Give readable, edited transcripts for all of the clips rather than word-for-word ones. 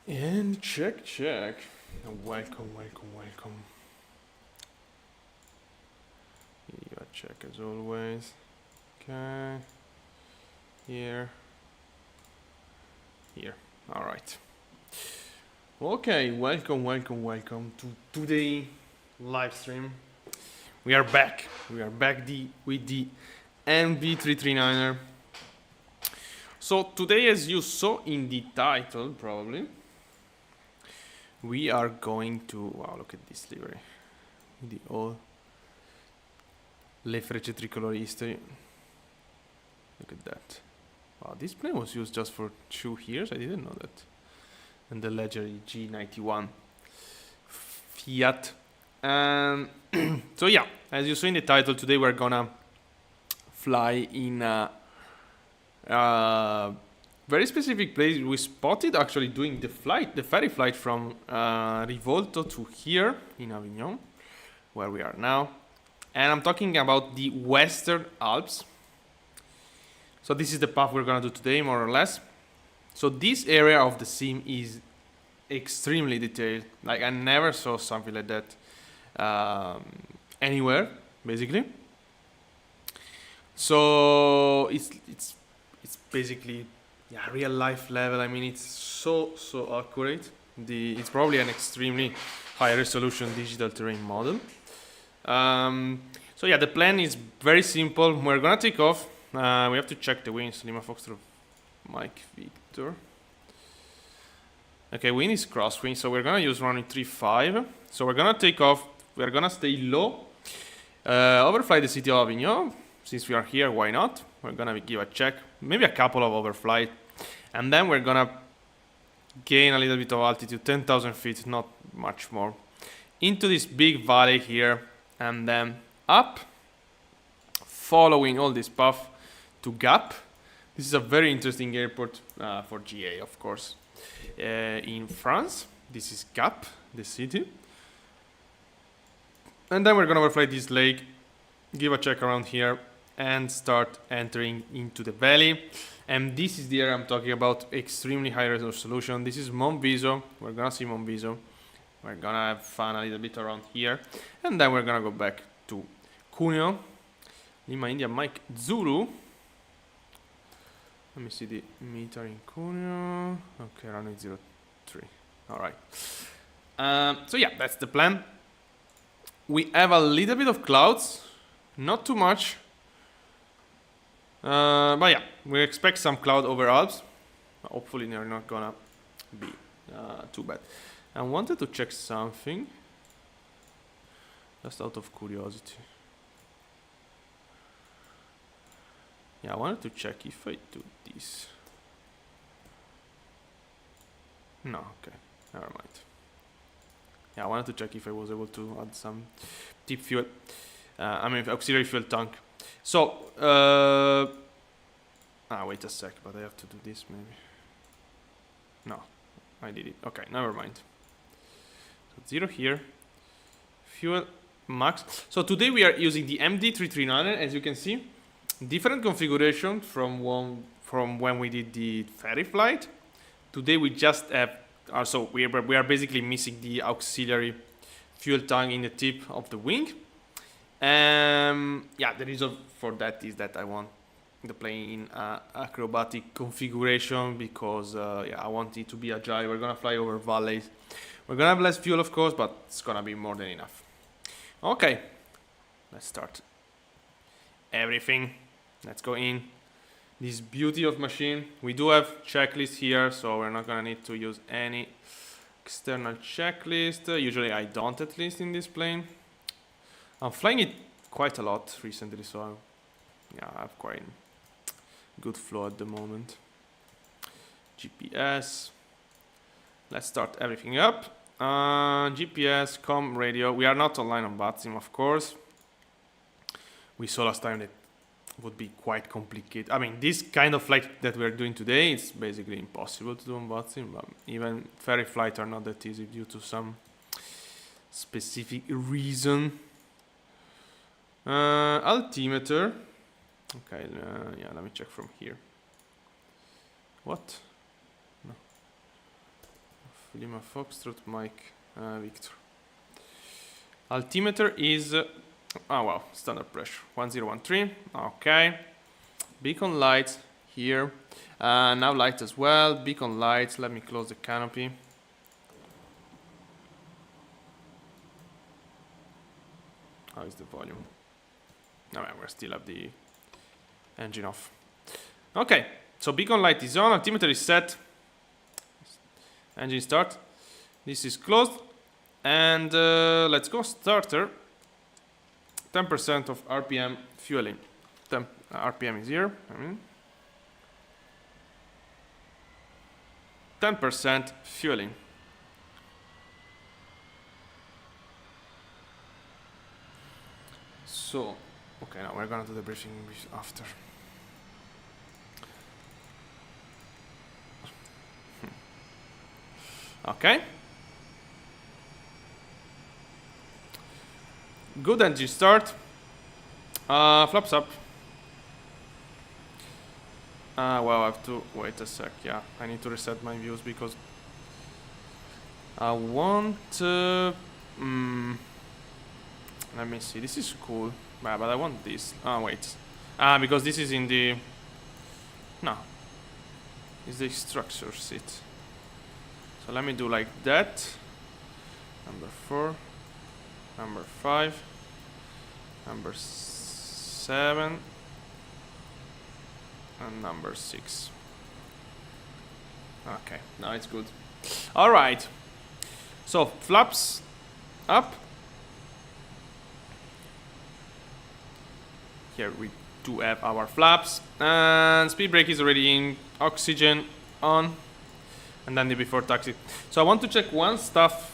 And check, check. Welcome, welcome, welcome. You got check as always. Okay. Here. Here. All right. Okay, welcome, welcome, welcome to today live stream. We are back. We are back with the MB-339er. So today, as you saw in the title, probably, we are going to, wow, look at this livery, the old Le Frecce Tricolore history. Look at that. Wow, this plane was used just for 2 years. I didn't know that. And the Ledger G91 Fiat. So yeah, as you saw in the title, today we're gonna fly in a very specific place. We spotted actually doing the ferry flight from Rivolto to here in Avignon, where we are now. And I'm talking about the Western Alps. So this is the path we're gonna do today, more or less. So this area of the sim is extremely detailed. Like I never saw something like that anywhere, basically. So it's basically real life level. I mean, it's so accurate. It's probably an extremely high resolution digital terrain model. So yeah, the plan is very simple. We're gonna take off. We have to check the winds. Lima Foxtrot Mike Victor. Okay, wind is crosswind, so we're gonna use runway 35. So we're gonna take off. We're gonna stay low. Overfly the city of Avignon. Since we are here, why not? We're gonna give a check, maybe a couple of overflight, and then we're gonna gain a little bit of altitude, 10,000 feet, not much more, into this big valley here, and then up, following all this path to Gap. This is a very interesting airport for GA, of course, in France. This is Gap, the city. And then we're gonna overfly this lake, give a check around here, and start entering into the valley. And this is the area I'm talking about, extremely high resolution. This is Monviso. We're gonna see Monviso. We're gonna have fun a little bit around here, and then we're gonna go back to Cuneo. Lima India Mike Zulu. Let me see the meter in Cuneo. Okay, runway 03. All right. So yeah, that's the plan. We have a little bit of clouds, not too much. But yeah, we expect some cloud over Alps. Hopefully they're not gonna be too bad. I wanted to check something, just out of curiosity. Yeah, I wanted to check if I do this. No, okay, never mind. Yeah, I wanted to check if I was able to add some tip fuel. I mean, auxiliary fuel tank. So, wait a sec, but I have to do this maybe. No, I did it. Okay, never mind. So 0 here. Fuel max. So today we are using the MD-339, as you can see. Different configuration from when we did the ferry flight. Today we just have, so we are basically missing the auxiliary fuel tank in the tip of the wing. Yeah, the reason for that is that I want the plane in acrobatic configuration because I want it to be agile. We're gonna fly over valleys. We're gonna have less fuel, of course, but it's gonna be more than enough. Okay, let's start everything. Let's go in. This beauty of machine. We do have checklist here, so we're not gonna need to use any external checklist. Usually I don't, at least in this plane. I'm flying it quite a lot recently, so yeah, I have quite good flow at the moment. GPS. Let's start everything up. GPS, com, radio. We are not online on VATSIM, of course. We saw last time that would be quite complicated. I mean, this kind of flight that we're doing today, it's basically impossible to do on VATSIM, but even ferry flights are not that easy due to some specific reason. Altimeter. Okay, yeah, let me check from here. What? No. Lima Foxtrot Mike Victor. Altimeter is oh wow, standard pressure 1013. Okay, beacon lights here. Now lights as well. Beacon lights. Let me close the canopy. How is the volume? No, we still have the engine off. Okay, so beacon light is on. Altimeter is set. Engine start. This is closed. And let's go starter. 10% of RPM fueling. RPM is here. 10% fueling. So, okay, now we're gonna do the briefing after. Okay. Good engine start. Flaps up. Well, I have to wait a sec. Yeah, I need to reset my views because I want. Let me see. This is cool, but I want this. Wait. Because this is in the. No. It's the structure seat. So let me do like that. Number 4. Number 5. Number 7. And number 6. Okay, now it's good. Alright. So flaps up. Here we do have our flaps. And speed brake is already in. Oxygen on. And then the before taxi. So I want to check one stuff.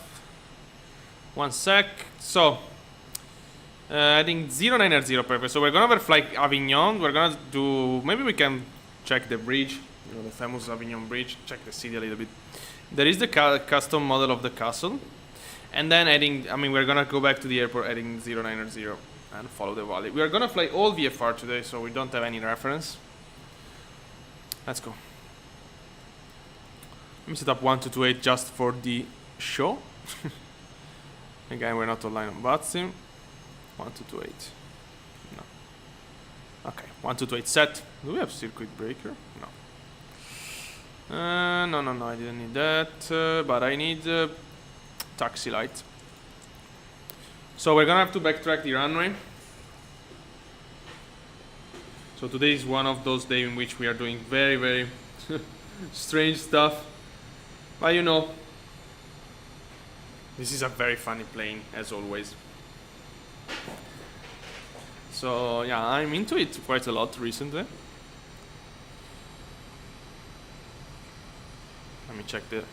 One sec. So adding 090 purpose. So we're gonna overfly Avignon. We're gonna do. Maybe we can check the bridge. You know, the famous Avignon bridge. Check the city a little bit. There is the custom model of the castle. And then adding. I mean, we're gonna go back to the airport, adding 090 and follow the valley. We are gonna fly all VFR today, so we don't have any reference. Let's go. Let me set up 1228 just for the show. Again, we're not online on VATSIM. 1228. No. Okay, 1228 set. Do we have circuit breaker? No. No, I didn't need that. But I need taxi light. So we're gonna have to backtrack the runway. So today is one of those days in which we are doing very, very strange stuff. But you know, this is a very funny plane, as always. So yeah, I'm into it quite a lot recently. Let me check the...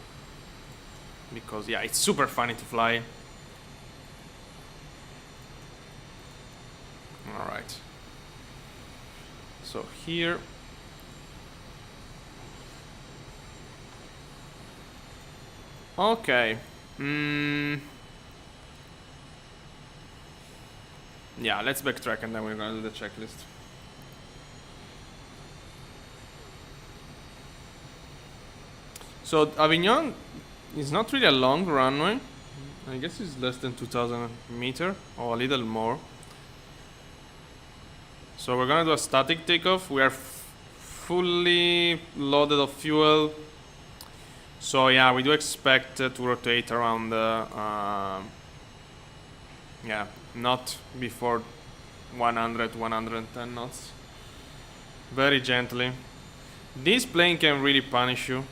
Because yeah, it's super funny to fly. Alright. So here... Okay. Yeah, let's backtrack and then we're gonna do the checklist. So Avignon is not really a long runway. I guess it's less than 2,000 meters or a little more. So we're gonna do a static takeoff. We are fully loaded of fuel. So yeah, we do expect to rotate around yeah, not before 100, 110 knots. Very gently. This plane can really punish you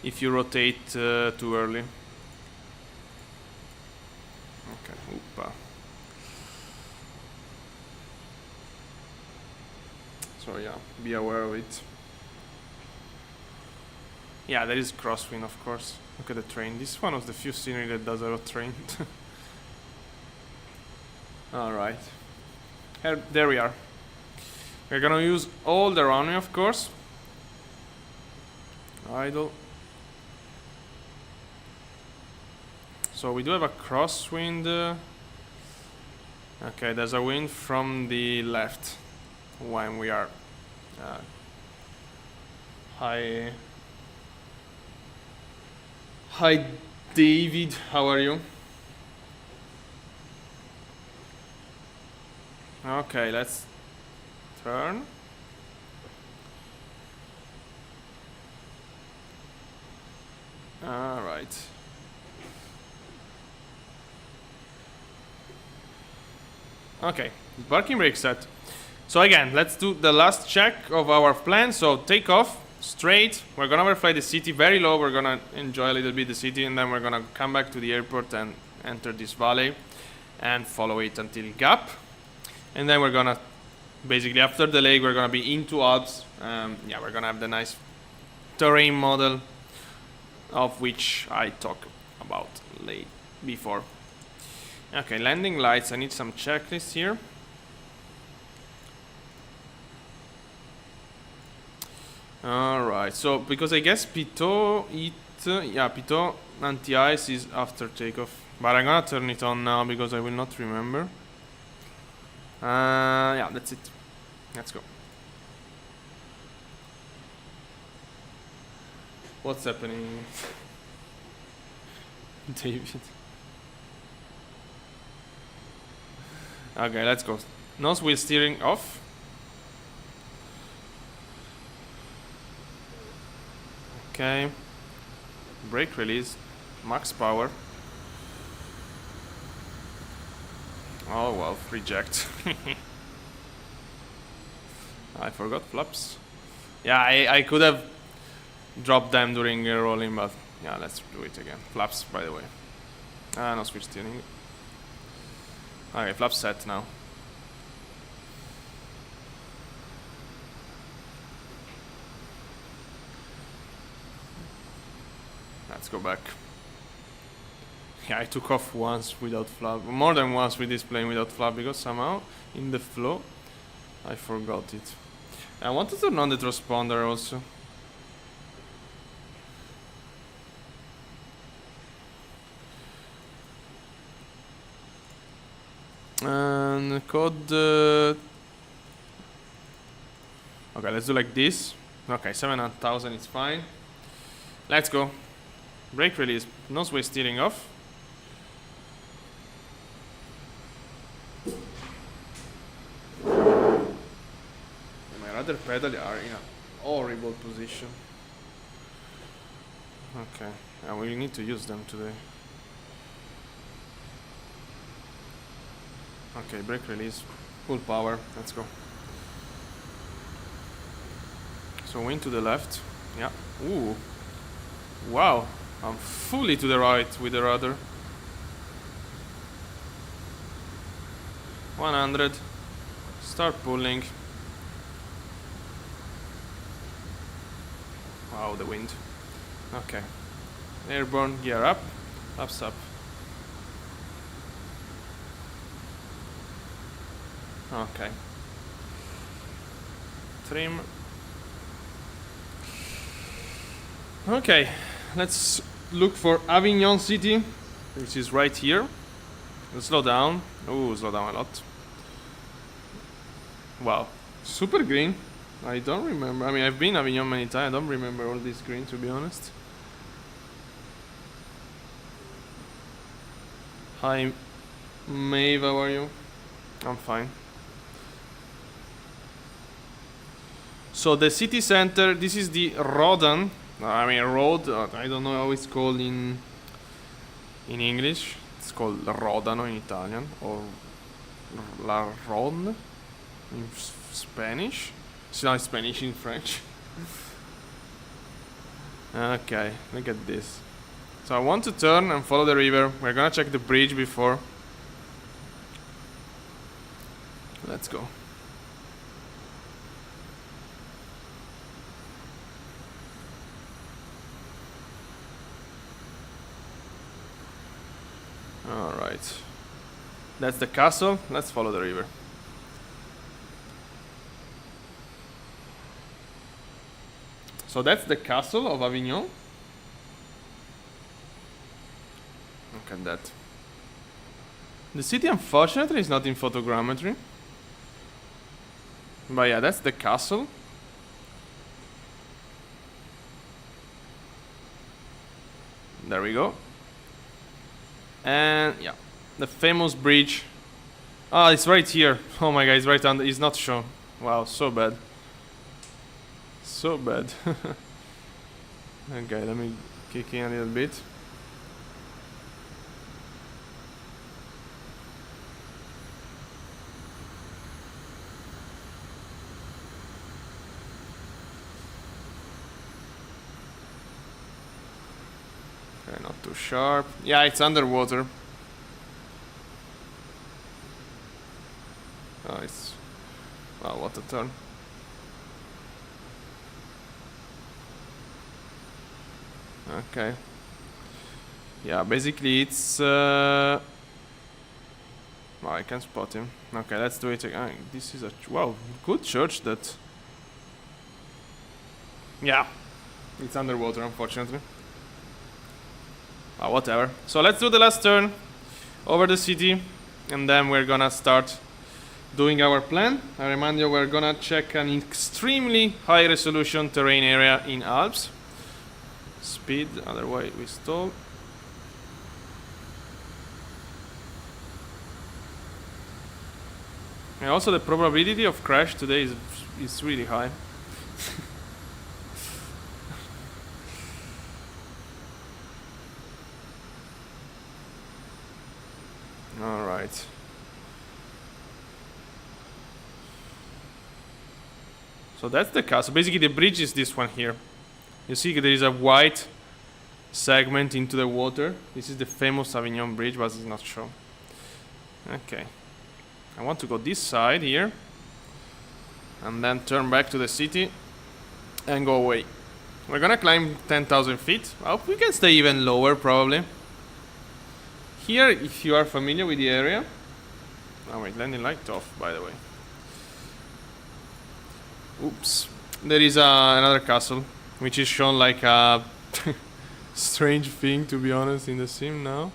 if you rotate too early. Okay, oopa. So yeah, be aware of it. Yeah, there is crosswind, of course. Look at the train. This is one of the few scenery that does a train. Alright. There we are. We're gonna use all the runway, of course. Idle. So we do have a crosswind. Okay, there's a wind from the left when we are high. Hi, David. How are you? Okay, let's turn. All right. Okay, parking brake set. So again, let's do the last check of our plan. So take off straight. We're gonna overfly the city very low. We're gonna enjoy a little bit the city, and then we're gonna come back to the airport and enter this valley and follow it until Gap. And then we're gonna basically after the lake we're gonna be into Alps. Yeah, we're gonna have the nice terrain model of which I talked about before. Okay, landing lights. I need some checklists here. Alright, so because I guess Pitot Pitot anti-ice is after takeoff. But I'm gonna turn it on now because I will not remember. Yeah, that's it. Let's go. What's happening? David. Okay, let's go. Nose wheel steering off. Okay. Brake release. Max power. Oh well, reject. I forgot flaps. Yeah, I could have dropped them during rolling, but yeah, let's do it again. Flaps, by the way. No switch steering. Okay, flaps set now. Let's go back. Yeah, I took off once without flap, more than once with this plane without flap because somehow in the flow I forgot it. I want to turn on the transponder also. And code. Okay, let's do like this. Okay, 7,000 is fine. Let's go. Brake release, nose wheel steering off. My rudder pedal are in a horrible position. Okay, and we need to use them today. Okay, brake release, full power, let's go. So wind to the left, yeah, ooh, wow, I'm fully to the right with the rudder. 100, start pulling. Wow, the wind. Okay, airborne, gear up, flaps up. Okay. Trim. Okay, let's look for Avignon City, which is right here. Let's slow down. Oh, slow down a lot. Wow, super green. I don't remember. I mean, I've been Avignon many times. I don't remember all this green, to be honest. Hi, Maeve, how are you? I'm fine. So the city center, this is the Rodan. I mean road, I don't know how it's called in English. It's called Rodano in Italian, or La Ron in Spanish. It's not Spanish, in French. Okay, look at this. So I want to turn and follow the river. We're gonna check the bridge before. Let's go. Alright. That's the castle. Let's follow the river. So that's the castle of Avignon. Look at that. The city, unfortunately, is not in photogrammetry. But yeah, that's the castle. There we go. And yeah, the famous bridge. Ah, it's right here. Oh my god, it's right under. It's not shown. Wow, so bad. So bad. Okay, let me kick in a little bit. Okay, not too sharp. Yeah, it's underwater. Oh, it's... Wow, what a turn. Okay. Yeah, basically it's... Oh, I can spot him. Okay, let's do it again. This is a... Wow, good church that... Yeah. It's underwater, unfortunately. Whatever. So let's do the last turn over the city, and then we're gonna start doing our plan. I remind you, we're gonna check an extremely high resolution terrain area in Alps. Speed, otherwise we stall. And also the probability of crash today is really high. Alright. So that's the castle. Basically the bridge is this one here. You see there is a white segment into the water. This is the famous Avignon bridge, but it's not shown. Okay. I want to go this side here. And then turn back to the city. And go away. We're gonna climb 10,000 feet. Well, we can stay even lower probably. Here, if you are familiar with the area... Oh wait, landing light off, by the way. Oops. There is another castle, which is shown like a strange thing, to be honest, in the sim now.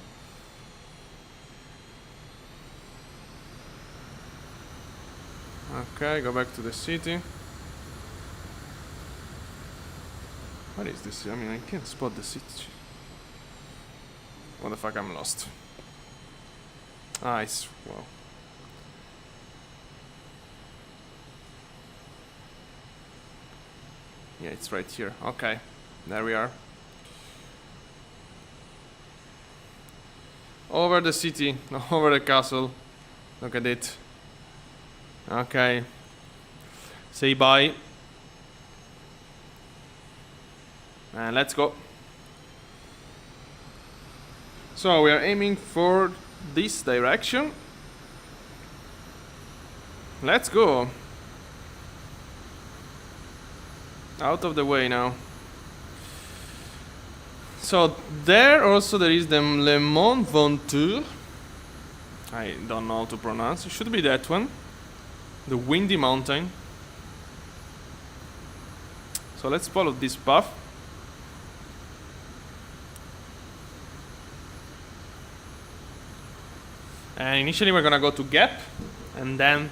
Okay, go back to the city. What is this? I mean, I can't spot the city. What the fuck, I'm lost. Ah, it's... Wow. Yeah, it's right here. Okay, there we are. Over the city, over the castle. Look at it. Okay. Say bye. And let's go. So we are aiming for this direction. Let's go. Out of the way now. So there also there is the Le Mont Ventoux. I don't know how to pronounce. It should be that one. The windy mountain. So let's follow this path. And initially we're gonna go to Gap and then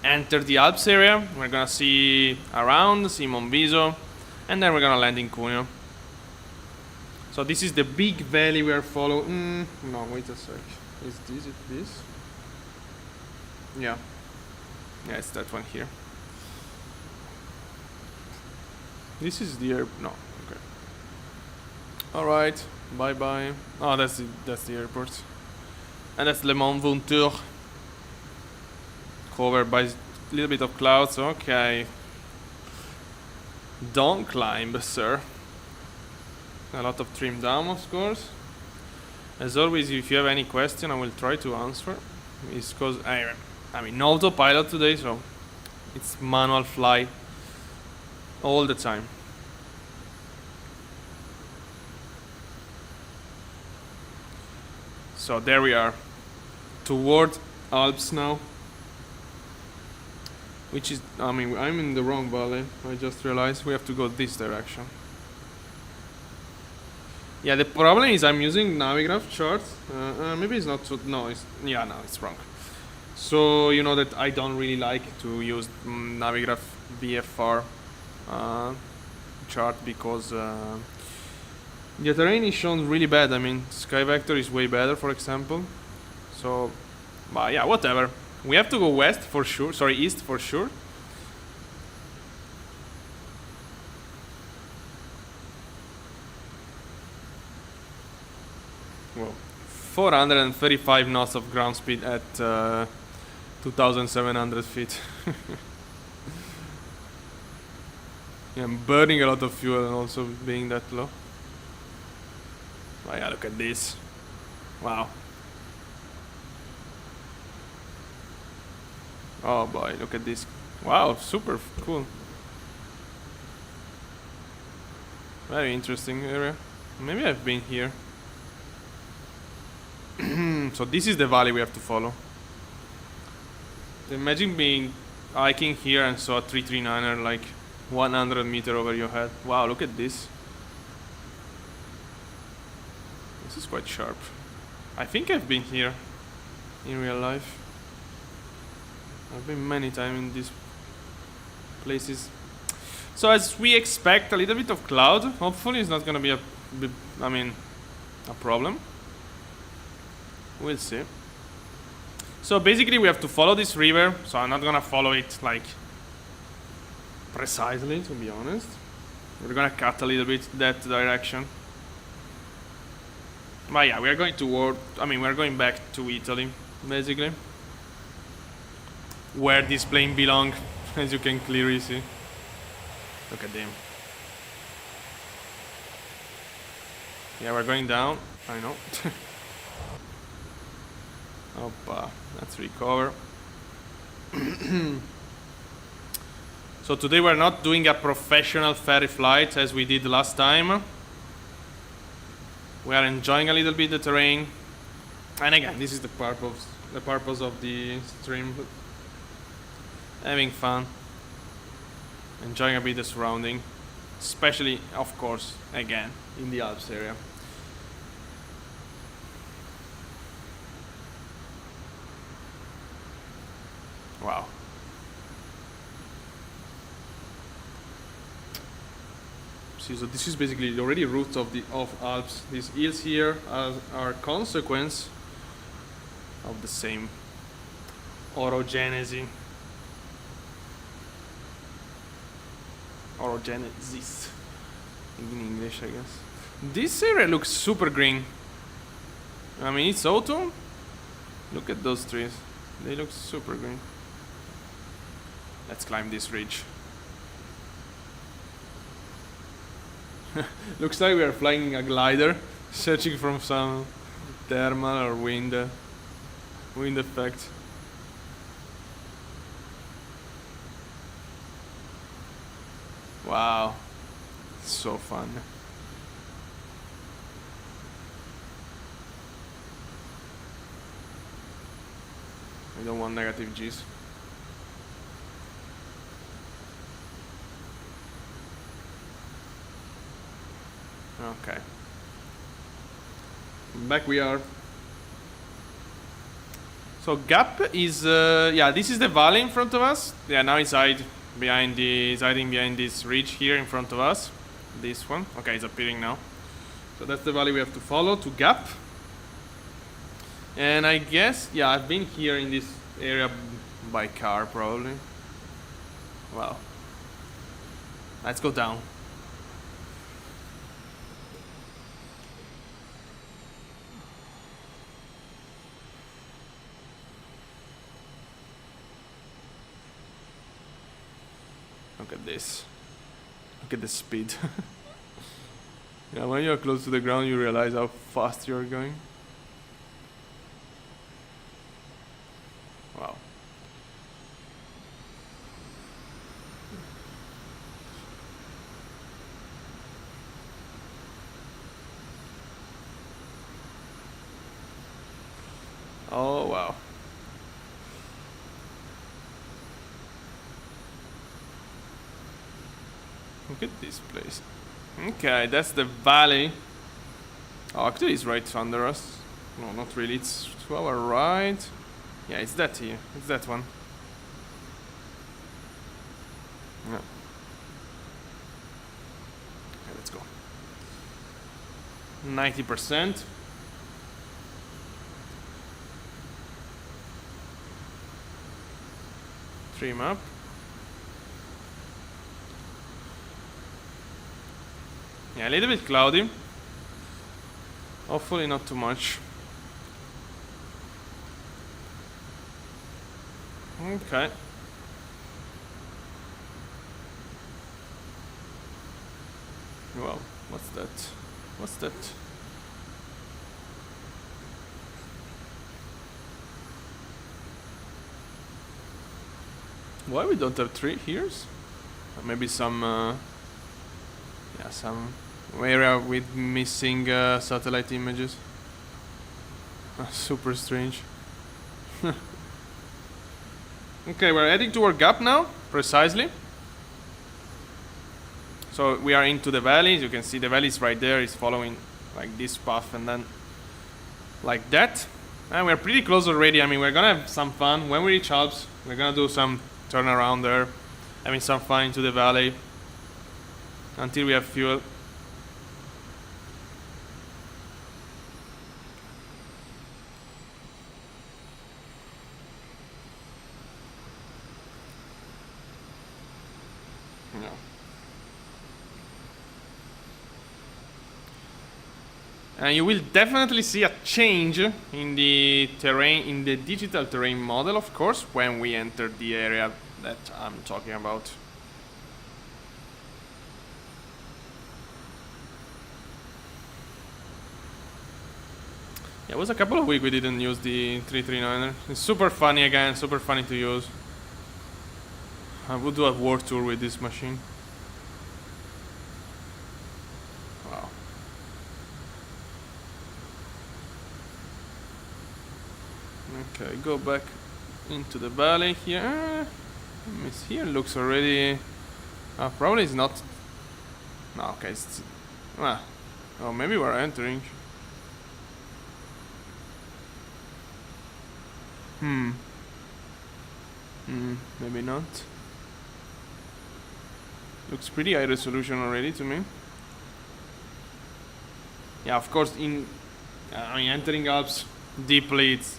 enter the Alps area. We're gonna see around, see Monviso, and then we're gonna land in Cuneo. So this is the big valley we are following. No, wait a sec. Is it this? Yeah. Yeah, it's that one here. This is the air. No, okay. Alright, bye bye. Oh, that's the airport. And that's Le Mont Ventoux. Covered by a little bit of clouds. Okay. Don't climb, sir. A lot of trim down, of course. As always, if you have any question, I will try to answer. It's because I mean, no autopilot today, so it's manual fly all the time. So there we are, toward Alps now. Which is, I mean, I'm in the wrong valley. I just realized we have to go this direction. Yeah, the problem is I'm using Navigraph charts. Maybe it's not so. No, it's it's wrong. So you know that I don't really like to use Navigraph BFR chart because The terrain is shown really bad. I mean, Sky Vector is way better, for example. So, but yeah, whatever. We have to go west for sure. Sorry, east for sure. Whoa. 435 knots of ground speed at 2,700 feet. Yeah, I'm burning a lot of fuel and also being that low. Oh yeah, look at this. Wow. Oh boy, look at this. Wow, super cool. Very interesting area. Maybe I've been here. So this is the valley we have to follow. Imagine being hiking here and saw a 339er like 100 meters over your head. Wow, look at this. This is quite sharp. I think I've been here in real life. I've been many times in these places. So as we expect, a little bit of cloud. Hopefully it's not gonna be a problem. We'll see. So basically we have to follow this river. So I'm not gonna follow it like precisely, to be honest. We're gonna cut a little bit that direction. But yeah, we are going toward, we're going back to Italy, basically. Where this plane belongs, as you can clearly see. Look at them. Yeah, we're going down, I know. Oppa, let's recover. So today we're not doing a professional ferry flight as we did last time. We are enjoying a little bit the terrain. And again, this is the purpose of the stream. Having fun. Enjoying a bit the surrounding. Especially, of course, again, in the Alps area. Wow. See, so this is basically already route of the Alps. These hills here are consequence of the same orogenesis. Orogenesis in English, I guess. This area looks super green. I mean, it's autumn. Look at those trees. They look super green. Let's climb this ridge. Looks like we are flying a glider, searching from some thermal or wind effect. Wow, so fun. I don't want negative G's. Okay. Back we are. So Gap is this is the valley in front of us. Yeah, now it's hiding behind this ridge here in front of us. This one. Okay, it's appearing now. So that's the valley we have to follow to Gap. And I guess, yeah, I've been here in this area by car probably. Well, let's go down. Look at this. Look at the speed. Yeah, when you're close to the ground, you realize how fast you're going. Wow. Oh, wow. Look at this place. Okay, that's the valley. Oh, actually it's right under us. No, not really. It's to our right. Yeah, it's that here. It's that one. Yeah. Okay, let's go. 90%. Trim up. Yeah, a little bit cloudy. Hopefully not too much. Okay. Well, what's that? What's that? Why we don't have 3 here's? Maybe some yeah, some area with missing satellite images. Super strange. Okay, we're heading toward gap now, precisely. So we are into the valley. You can see the valley is right there. It's following like this path and then like that. And we're pretty close already. I mean, we're gonna have some fun. When we reach Alps, we're gonna do some turnaround there, having some fun into the valley until we have fuel. And you will definitely see a change in the terrain, in the digital terrain model, of course, when we enter the area that I'm talking about. Yeah, it was a couple of weeks we didn't use the 339er. It's super funny again, super funny to use. I would do a world tour with this machine. Okay, go back into the valley here. Here looks already... probably it's not... No, okay, it's... oh, maybe we're entering. Maybe not. Looks pretty high resolution already to me. Yeah, of course, in... I mean, entering Alps deeply, it's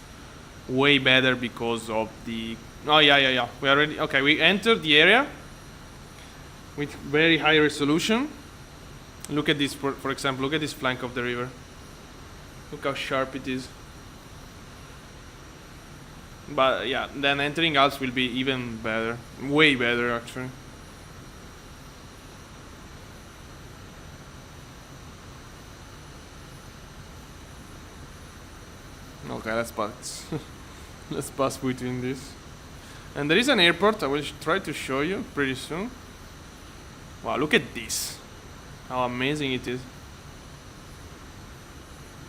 way better because of the... Oh, yeah. We already... Okay, we entered the area with very high resolution. Look at this, for example. Look at this flank of the river. Look how sharp it is. But yeah, then entering Alps will be even better. Way better, actually. Okay, let's pass. Let's pass between this. And there is an airport I will try to show you pretty soon. Wow, look at this. How amazing it is.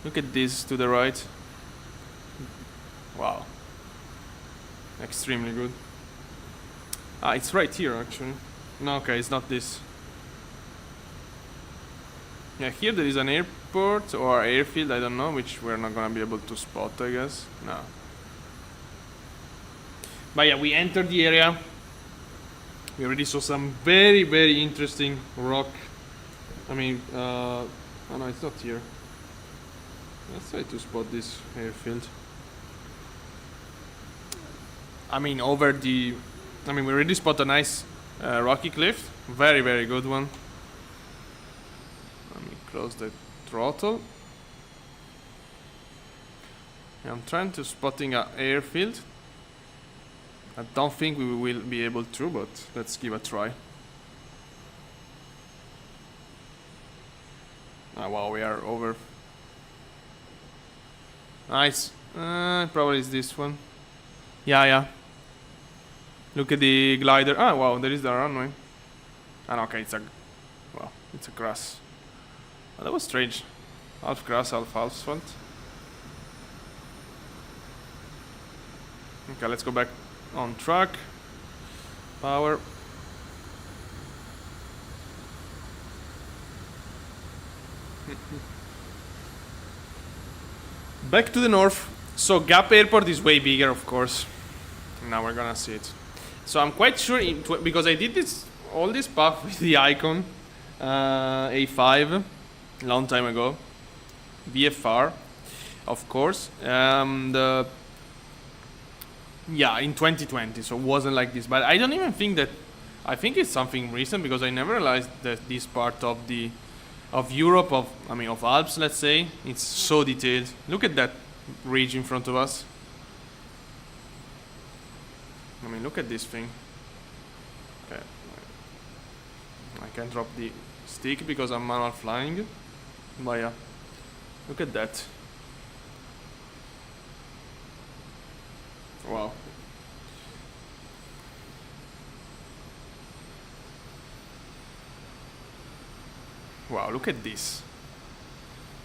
Look at this to the right. Wow. Extremely good. It's right here actually. No, okay, it's not this. Yeah, here there is an airport or airfield, I don't know, which we're not gonna be able to spot, I guess. No. But yeah, we entered the area. We already saw some very, very interesting rock. I mean, oh no, it's not here. Let's try to spot this airfield. I mean, over the... I mean, we already spot a nice rocky cliff. Very, very good one. Let me close the throttle. Yeah, I'm trying to spotting an airfield. I don't think we will be able to, but let's give a try. Wow, we are over. Nice. Probably is this one. Yeah. Look at the glider. Wow, there is the runway. Okay, it's a... Well, it's a grass. Oh, that was strange. Half grass, half asphalt. Okay, let's go back on track. Power. Back to the north. So Gap Airport is way bigger, of course. Now we're gonna see it. So I'm quite sure, because I did all this path with the Icon A5 a long time ago. VFR, of course. Yeah, in 2020, so it wasn't like this. But I don't even think that. I think it's something recent because I never realized that this part of Europe, of Alps, let's say, it's so detailed. Look at that ridge in front of us. I mean, look at this thing. Okay, I can't drop the stick because I'm manual flying. But yeah, look at that. Wow. Wow, look at this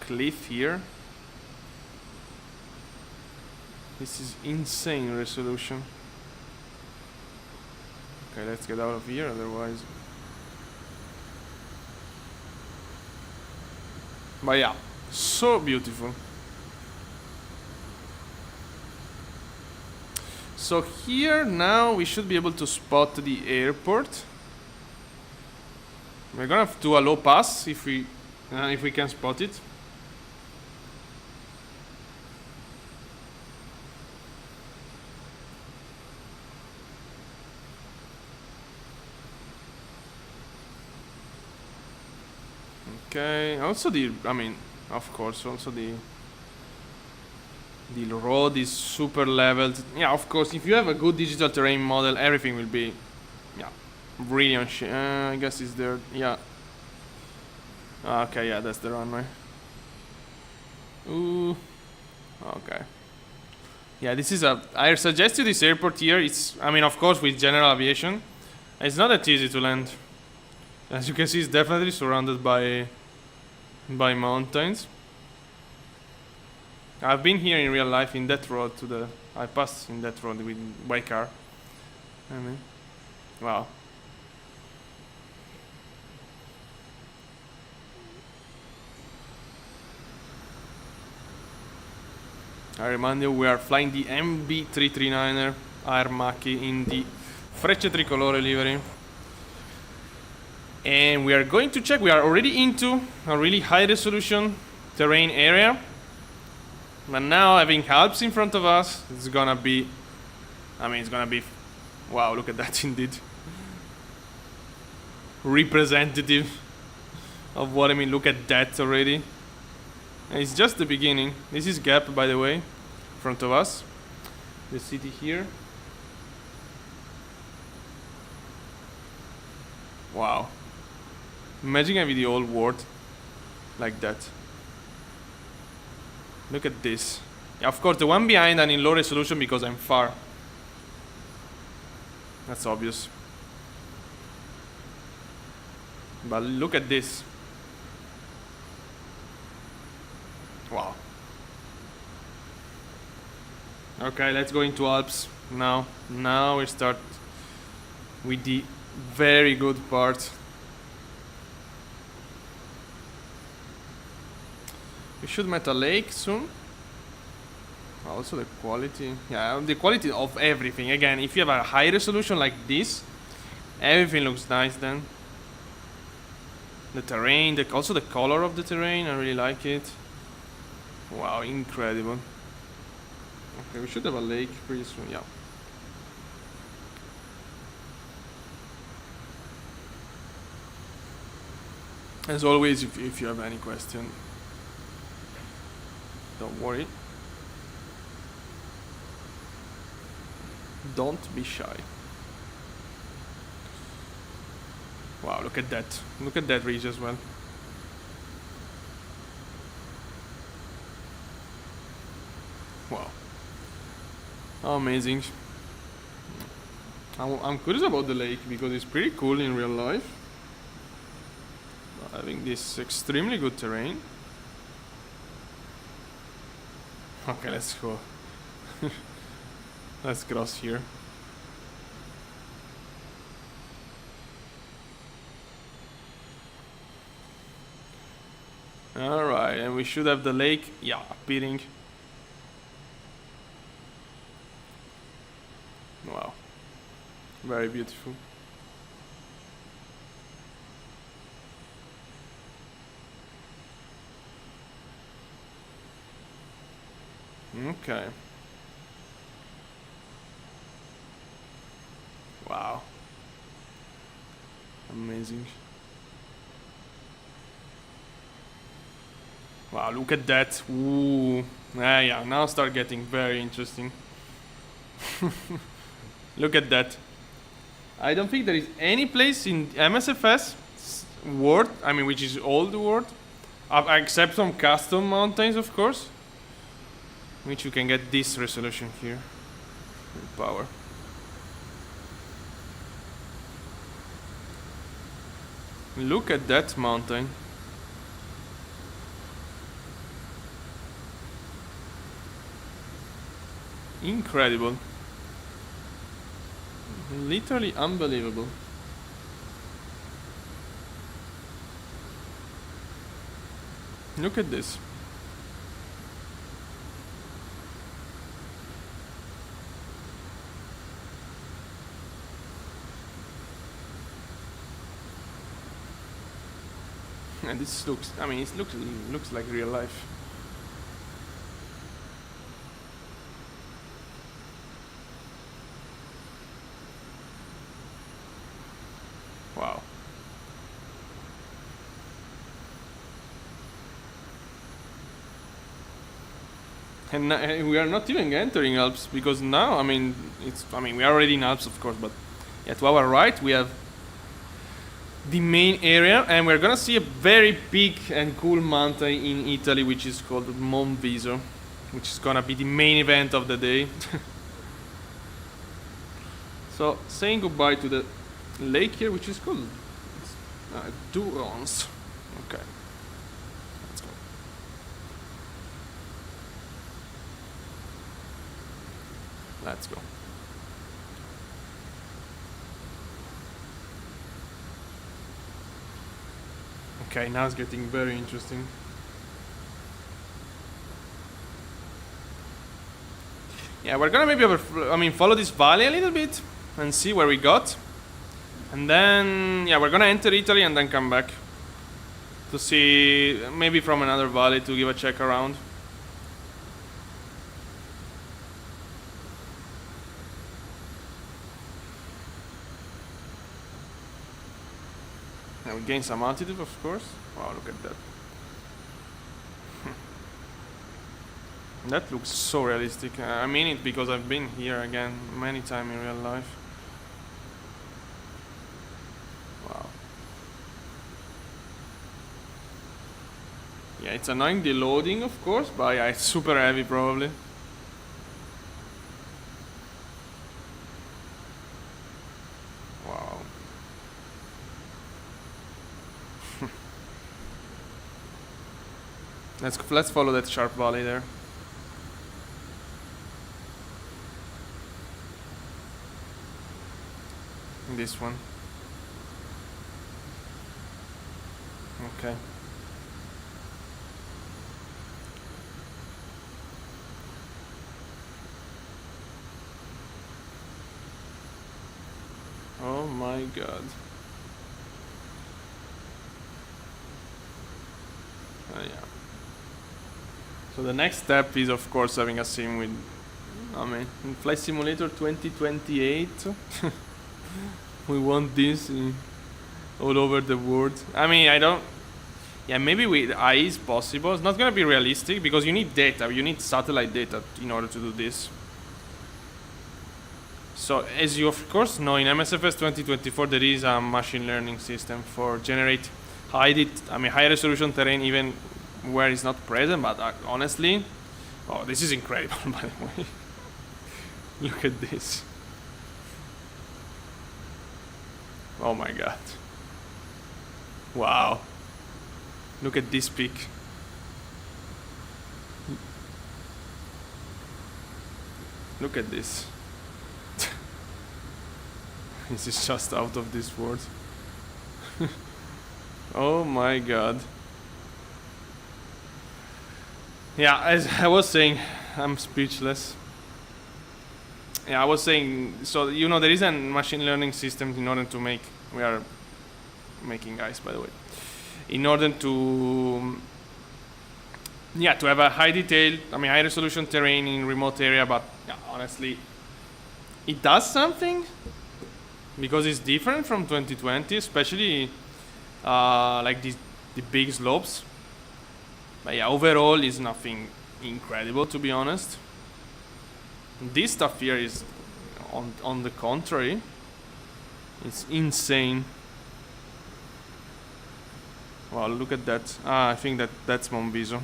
cliff here. This is insane resolution. Okay, let's get out of here, otherwise. But yeah, so beautiful. So here now we should be able to spot the airport. We're gonna have to do a low pass if we can spot it. Okay. Also of course, also the road is super leveled. Yeah, of course, if you have a good digital terrain model, everything will be, yeah, really on shit. I guess it's there. Yeah. Okay, yeah, that's the runway. Ooh. Okay. Yeah, this is I suggest you this airport here. It's, of course, with general aviation, it's not that easy to land. As you can see, it's definitely surrounded by mountains. I've been here in real life in that road I passed in that road by car. Wow. I remind you, we are flying the MB-339 Aermacchi in the Frecce Tricolore livery. And we are going to check, we are already into a really high resolution terrain area. But now, having Alps in front of us, it's gonna be, wow, look at that indeed. Representative of what look at that already. And it's just the beginning. This is Gap, by the way, in front of us. The city here. Wow. Imagine having the whole world like that. Look at this. Yeah, of course, the one behind and in low resolution because I'm far. That's obvious. But look at this. Wow. Okay, let's go into Alps now. Now we start with the very good part. We should meet a lake soon. Also the quality. Yeah, the quality of everything. Again, if you have a high resolution like this, everything looks nice then. The terrain, also the color of the terrain, I really like it. Wow, incredible. Okay, we should have a lake pretty soon, yeah. As always, if you have any question, don't worry. Don't be shy. Wow, look at that. Look at that ridge as well. Wow. Amazing. I'm curious about the lake because it's pretty cool in real life. Having this extremely good terrain. Okay, let's go. Let's cross here. Alright, and we should have the lake, yeah, appearing. Wow. Very beautiful. Okay. Wow. Amazing. Wow, look at that. Ooh. Yeah, now start getting very interesting. Look at that. I don't think there is any place in MSFS world, I mean, which is all the world, except some custom mountains, of course, which you can get this resolution here. Power. Look at that mountain. Incredible. Literally unbelievable. Look at this. And this looks, I mean, it looks like real life. Wow. And we are not even entering Alps, because now, I mean, we are already in Alps, of course, but yeah, to our right we have the main area, and we're gonna see a very big and cool mountain in Italy, which is called Monviso, which is gonna be the main event of the day. So, saying goodbye to the lake here, which is called Durance. Okay, let's go. Let's go. Okay, now it's getting very interesting. Yeah, we're gonna maybe follow this valley a little bit and see where we got. And then, yeah, we're gonna enter Italy and then come back to see, maybe from another valley, to give a check around. And we gain some altitude, of course. Wow, look at that. That looks so realistic. I mean it because I've been here again many times in real life. Wow. Yeah, it's annoying the loading, of course, but yeah, it's super heavy probably. Wow. Let's follow that sharp valley there. This one. Okay. Oh my god. Yeah. So the next step is, of course, having a sim with, I mean, in Flight Simulator 2028. We want this all over the world. I mean, I don't. Yeah, maybe with AI is possible. It's not gonna be realistic because you need data. You need satellite data in order to do this. So, as you of course know, in MSFS 2024 there is a machine learning system for generate high resolution terrain even where it's not present. But honestly, oh, this is incredible. By the way, look at this. Oh my god. Wow. Look at this peak. Look at this. This is just out of this world. Oh my god. Yeah, as I was saying, I'm speechless. Yeah, I was saying, so you know there is a machine learning system in order to make, we are making ice by the way, in order to yeah, to have a high detail, I mean high resolution terrain in remote area, but yeah, honestly, it does something because it's different from 2020, especially like the big slopes. But yeah, overall is nothing incredible, to be honest. This stuff here is, on the contrary, it's insane. Wow, look at that. I think that's Monviso.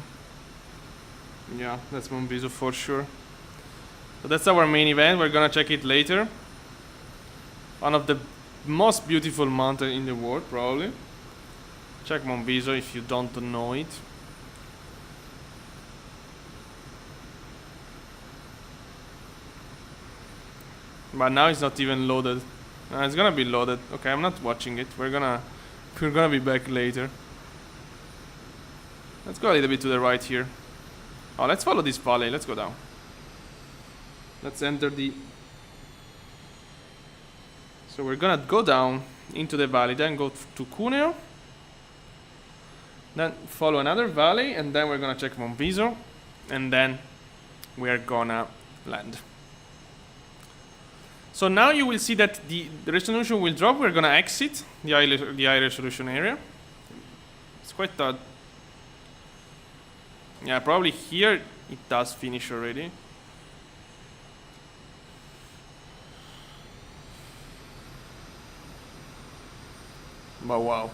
Yeah, that's Monviso for sure. So that's our main event. We're gonna check it later. One of the most beautiful mountains in the world, probably. Check Monviso if you don't know it. But now it's not even loaded. It's gonna be loaded. Okay, I'm not watching it. We're gonna be back later. Let's go a little bit to the right here. Oh, let's follow this valley. Let's go down. Let's enter the... So we're gonna go down into the valley, then go to Cuneo, then follow another valley, and then we're gonna check Monviso, and then we're gonna land. So now you will see that the resolution will drop. We're gonna exit the high resolution area. It's quite odd. Yeah, probably here it does finish already. But wow.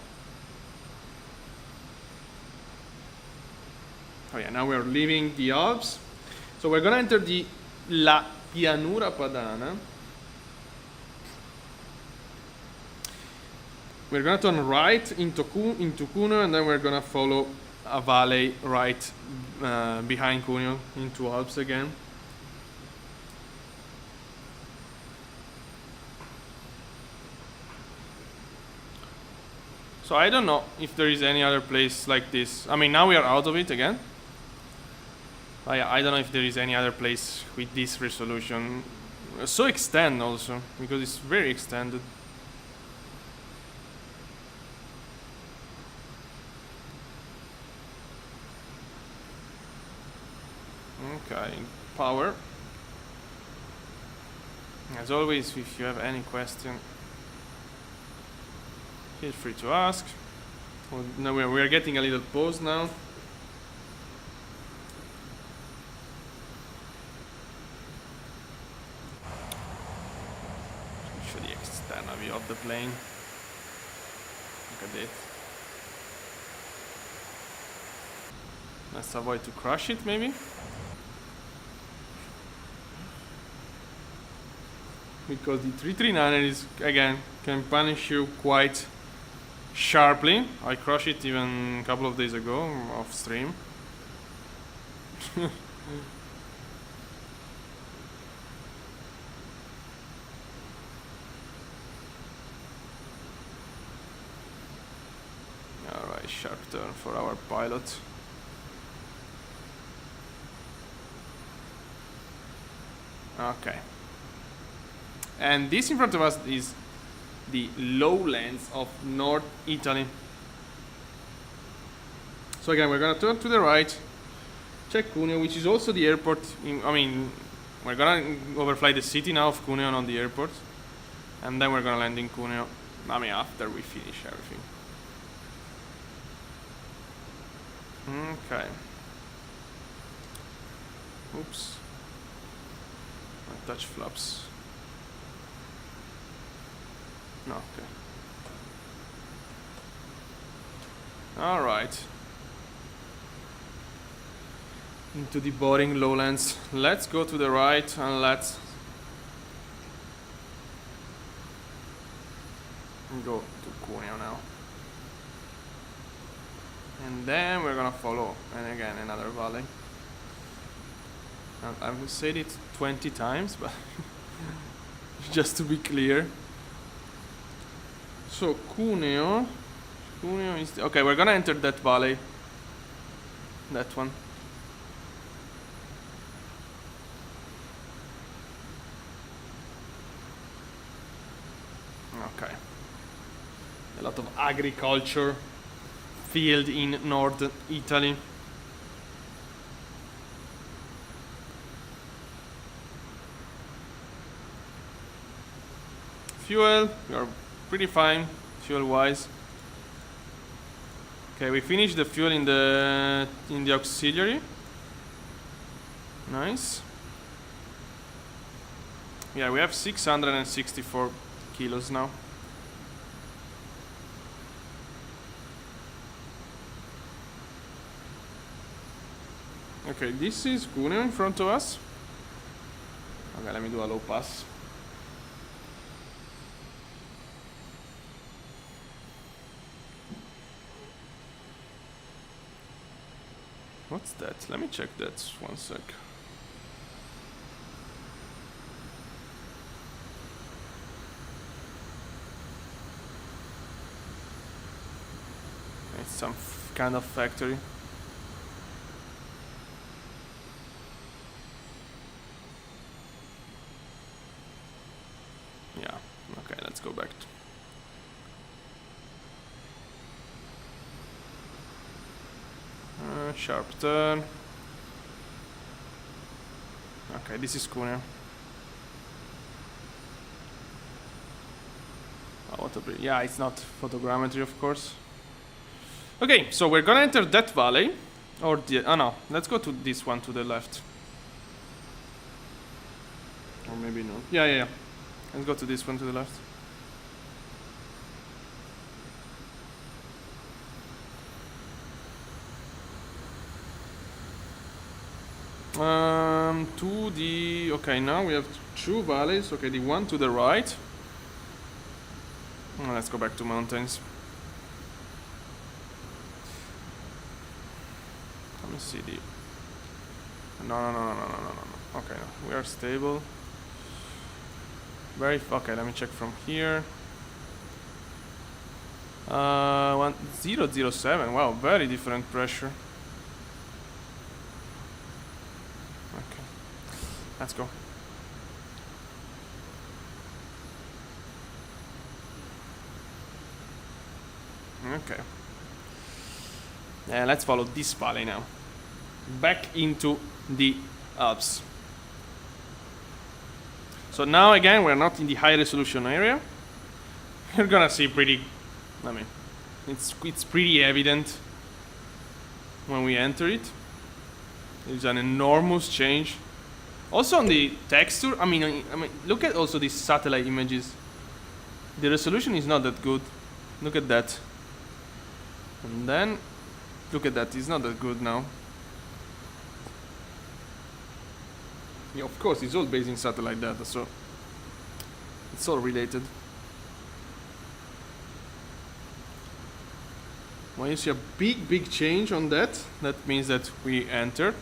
Oh yeah, now we're leaving the Alps. So we're gonna enter the La Pianura Padana. We're gonna turn right into Cuneo, and then we're gonna follow a valley right behind Cuneo into Alps again. So I don't know if there is any other place like this. I mean, now we are out of it again. I don't know if there is any other place with this resolution. So extend also, because it's very extended. Okay, power. As always, if you have any question, feel free to ask. Well, now we are getting a little pause now. Show the external view of the plane. Look at it. Let's avoid to crush it, maybe. Because the 339 is, again, can punish you quite sharply. I crushed it even a couple of days ago off stream. Alright, sharp turn for our pilot. Okay. And this in front of us is the lowlands of North Italy. So again, we're gonna turn to the right, check Cuneo, which is also the airport. We're gonna overfly the city now of Cuneo, not the airport, and then we're gonna land in Cuneo. After we finish everything. Okay. Oops. I touch flaps. No, okay. Alright. Into the boring lowlands. Let's go to the right and let's go to Cuneo now. And then we're gonna follow, and again, another valley. I've said it 20 times, but just to be clear. So Cuneo is okay. We're gonna enter that valley. That one. Okay. A lot of agriculture field in northern Italy. fuel. We are pretty fine, fuel-wise. Okay, we finished the fuel in the auxiliary. Nice. Yeah, we have 664 kilos now. Okay, this is Cuneo in front of us. Okay, let me do a low pass. What's that? Let me check that 1 sec. It's some kind of factory. Yeah, okay, let's go back. Sharp turn. Okay, this is Cuneo. Oh, what a bit. Yeah, it's not photogrammetry, of course. Okay, so we're gonna enter that valley. Or the... Oh no, let's go to this one to the left. Or maybe not. Yeah. Let's go to this one to the left. To the... Okay, now we have 2 valleys. Okay, the one to the right. Oh, let's go back to mountains. Let me see the... No. Okay, no. We are stable. Okay, let me check from here. 1007. Wow, very different pressure. Okay, let's go. Okay. Let's follow this valley now. Back into the Alps. So now again, we're not in the high resolution area. You're gonna see pretty... I mean, it's pretty evident when we enter it. There's an enormous change. Also on the texture, I mean, look at also these satellite images. The resolution is not that good. Look at that. And then, look at that, it's not that good now. Yeah, of course, it's all based in satellite data, so it's all related. When you see a big change on that, that means that we enter.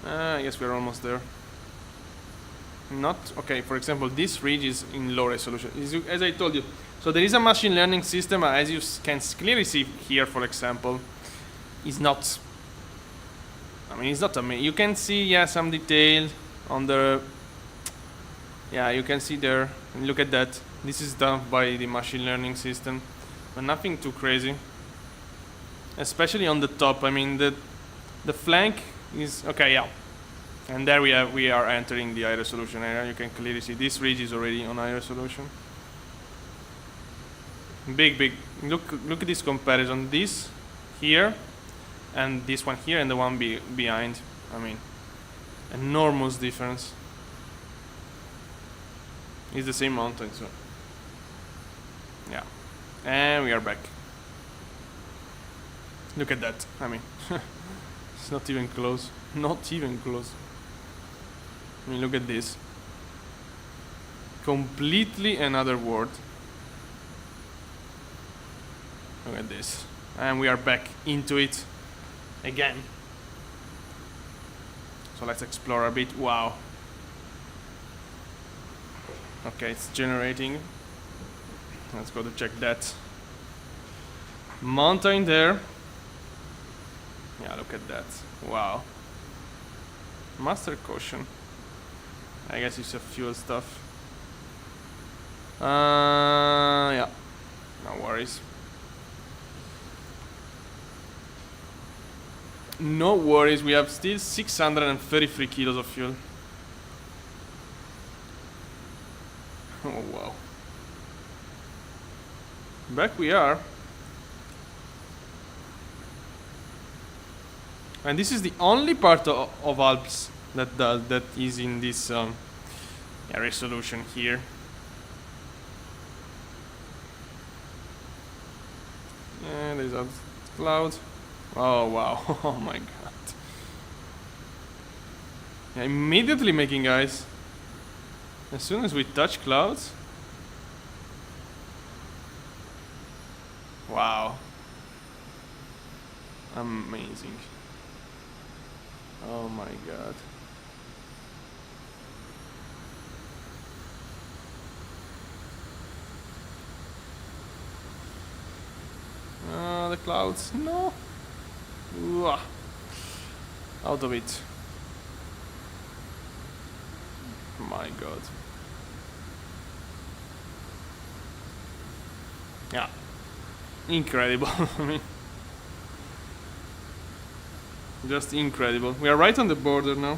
I guess we're almost there. Not okay. For example, this ridge is in low resolution, as I told you. So there is a machine learning system, as you can clearly see here. For example, is not. I mean, it's not amazing. You can see, some detail on the. Yeah, you can see there. Look at that. This is done by the machine learning system, but nothing too crazy. Especially on the top. I mean, the flank is okay. Yeah. And there we are entering the high resolution area. You can clearly see this ridge is already on high resolution. Big. Look at this comparison. This here, and this one here, and the one behind. I mean, enormous difference. It's the same mountain, so yeah. And we are back. Look at that. I mean, it's not even close. Not even close. I mean, look at this. Completely another world. Look at this. And we are back into it again. So let's explore a bit. Wow. Okay, it's generating. Let's go to check that. Mountain there. Yeah, look at that. Wow. Master caution. I guess it's a fuel stuff. Yeah. No worries. No worries, we have still 633 kilos of fuel. Oh wow. Back we are. And this is the only part of Alps that is in this resolution here. And there's a cloud. Oh wow, oh my god. Yeah, immediately making ice. As soon as we touch clouds. Wow. Amazing. Oh my god. The clouds. No. Ooh. Out of it. My god. Yeah. Incredible. I mean, just incredible. We are right on the border now.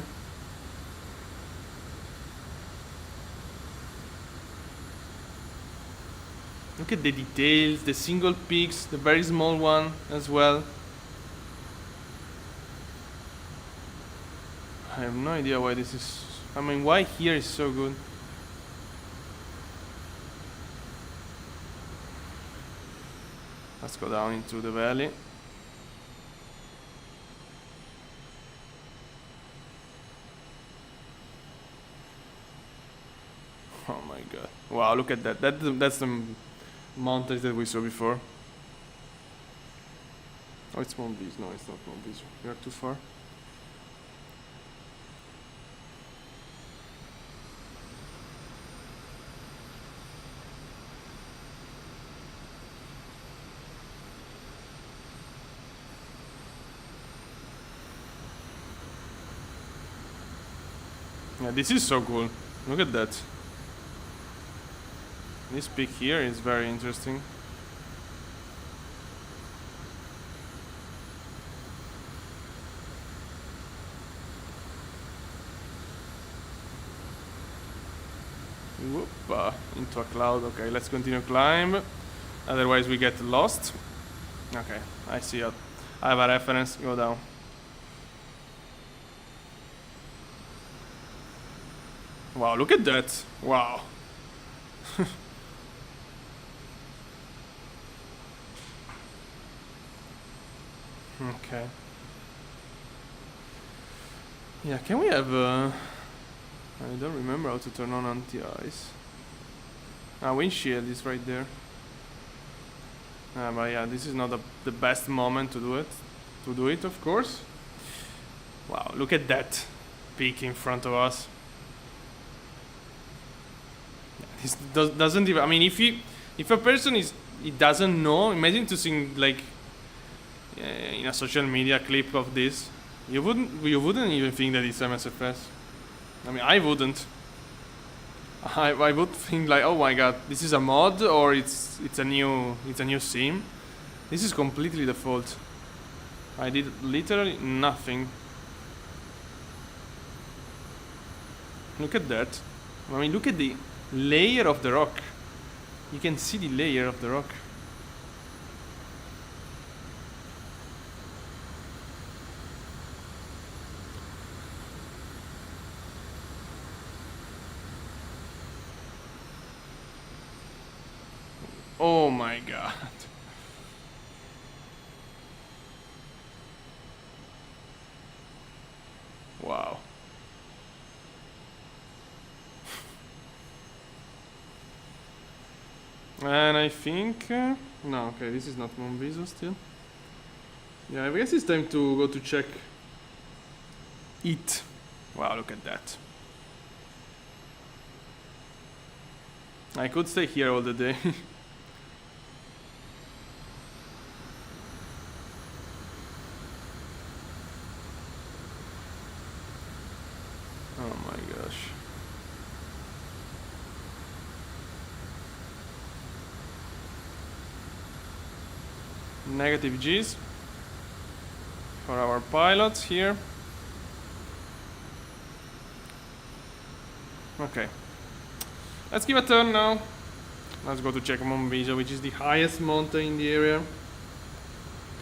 Look at the details, the single peaks, the very small one as well. I have no idea why this is... I mean, why here is so good. Let's go down into the valley. Oh my god. Wow, look at that. That's the mountains that we saw before. Oh, it's Mount Viso. No, it's not Mount Viso. We are too far. Yeah, this is so cool. Look at that. This peak here is very interesting. Whoop, into a cloud. Okay, let's continue climb. Otherwise we get lost. Okay, I see it. I have a reference. Go down. Wow, look at that. Wow. Okay. Yeah, can we have I don't remember how to turn on anti-ice. Windshield is right there. But yeah, this is not the best moment to do it. Of course. Wow, look at that peak in front of us. This doesn't even... I mean, if a person he doesn't know, imagine to see like in a social media clip of this, you wouldn't even think that it's MSFS. I mean, I wouldn't. I would think like, oh my god, this is a mod or it's a new sim. This is completely default. I did literally nothing. Look at that. I mean, look at the layer of the rock. You can see the layer of the rock. Oh my god. Wow. And I think... no, okay, this is not Mount Viso still. Yeah, I guess it's time to go to check it. Wow, look at that. I could stay here all the day. Oh my gosh. Negative G's. for our pilots here. Okay. Let's give a turn now. Let's go to check Monviso, which is the highest mountain in the area.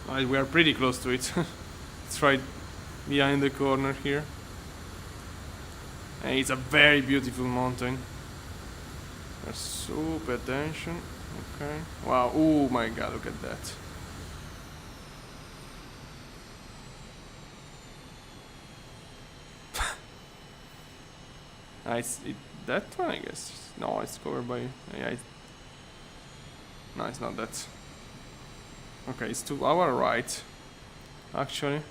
We are pretty close to it. It's right behind the corner here. And it's a very beautiful mountain. So pay attention. Okay. Wow. Oh my god, look at that. That one, I guess. No, it's covered by. Yeah, no, it's not that. Okay, it's to our right. Actually.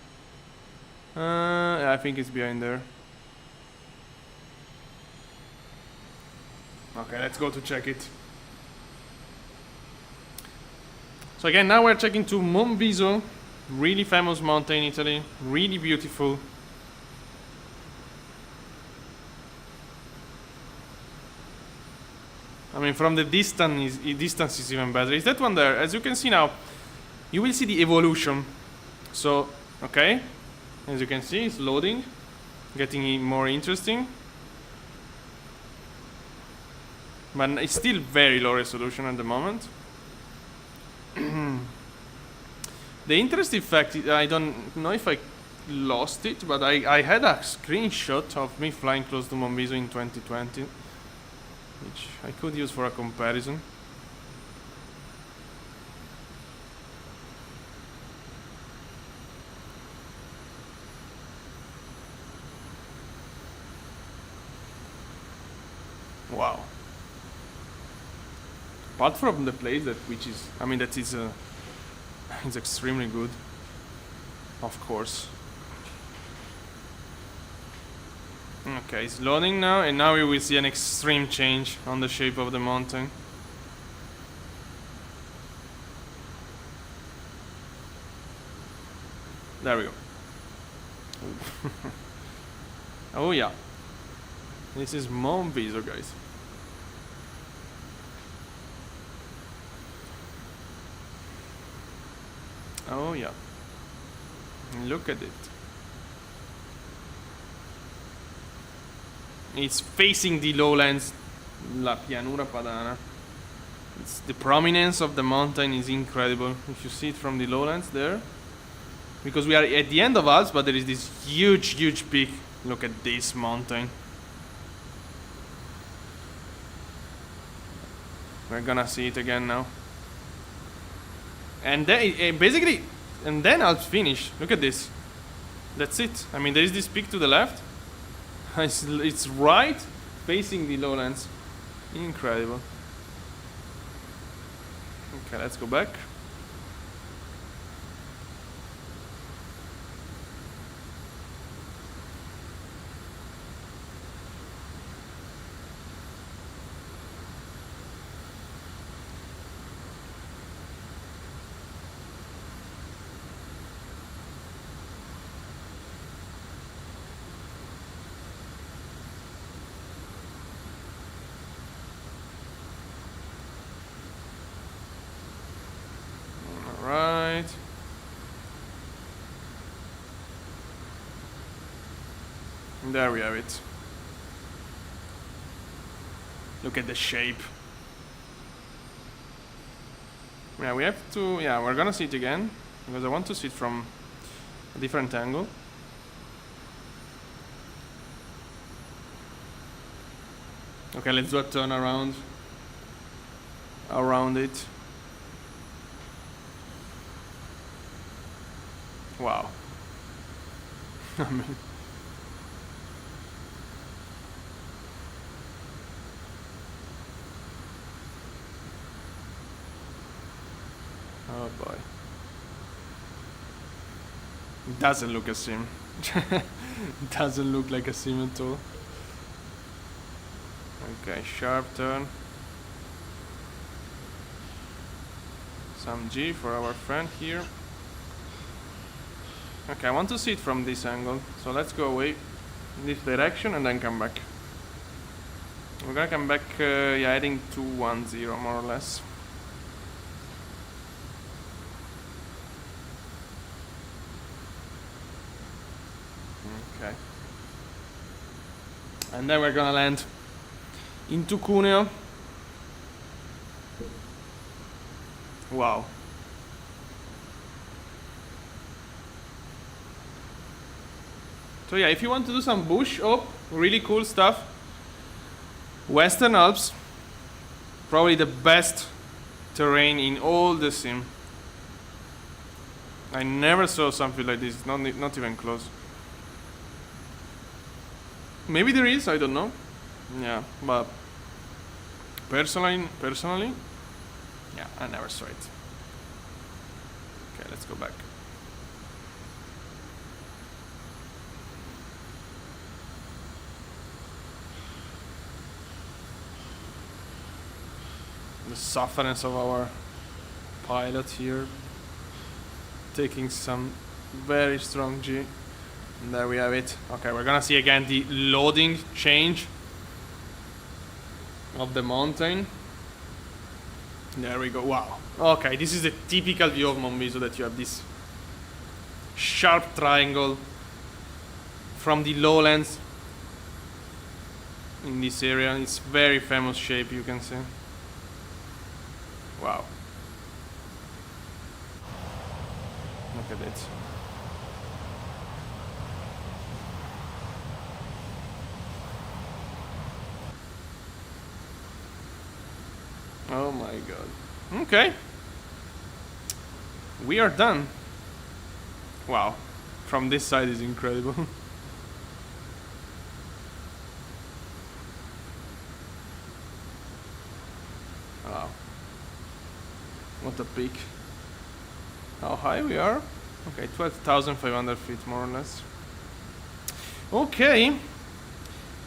Yeah, I think it's behind there. Okay, let's go to check it. So again, now we're checking to Monviso, really famous mountain in Italy, really beautiful. I mean, from the distance is even better. Is that one there? As you can see now, you will see the evolution. So, okay, as you can see, it's loading, getting more interesting. But it's still very low resolution at the moment. The interesting fact is, I don't know if I lost it, but I had a screenshot of me flying close to Monviso in 2020, which I could use for a comparison. Wow. Apart from the place that it's extremely good, of course. Okay, it's loading now, and now we will see an extreme change on the shape of the mountain. There we go. Oh yeah. This is Monviso, guys. Oh yeah. Look at it. It's facing the lowlands, La Pianura Padana. The prominence of the mountain is incredible. If you see it from the lowlands there. Because we are at the end of Alps, but there is this huge peak. Look at this mountain. We're gonna see it again now. And then basically, and then Alps finish. Look at this. That's it. I mean, there is this peak to the left. It's right facing the lowlands. Incredible. Okay, let's go back. Right. There we have it. Look at the shape. Yeah, we have to. Yeah, we're gonna see it again because I want to see it from a different angle. Okay, let's do a turn around it. Wow. I mean, oh boy. It doesn't look a sim. It doesn't look like a sim at all. Okay, sharp turn. Some G for our friend here. Okay, I want to see it from this angle, so let's go away in this direction and then come back. We're gonna come back, yeah, heading 210 more or less. Okay. And then we're gonna land into Cuneo. Wow. So yeah, if you want to do some bush really cool stuff, Western Alps, probably the best terrain in all the sim. I never saw something like this, not even close. Maybe there is, I don't know. Yeah, but personally, yeah, I never saw it. Okay, let's go back. The softness of our pilot here, taking some very strong G. And there we have it. Okay, we're gonna see again the loading change of the mountain. There we go. Wow. Okay, this is the typical view of Monviso, that you have this sharp triangle from the lowlands in this area. It's very famous shape, you can see. Wow. Look at it. Oh my god. Okay. We are done. Wow. From this side is incredible. Wow. What a peak. How high we are? Okay, 12,500 feet more or less. Okay.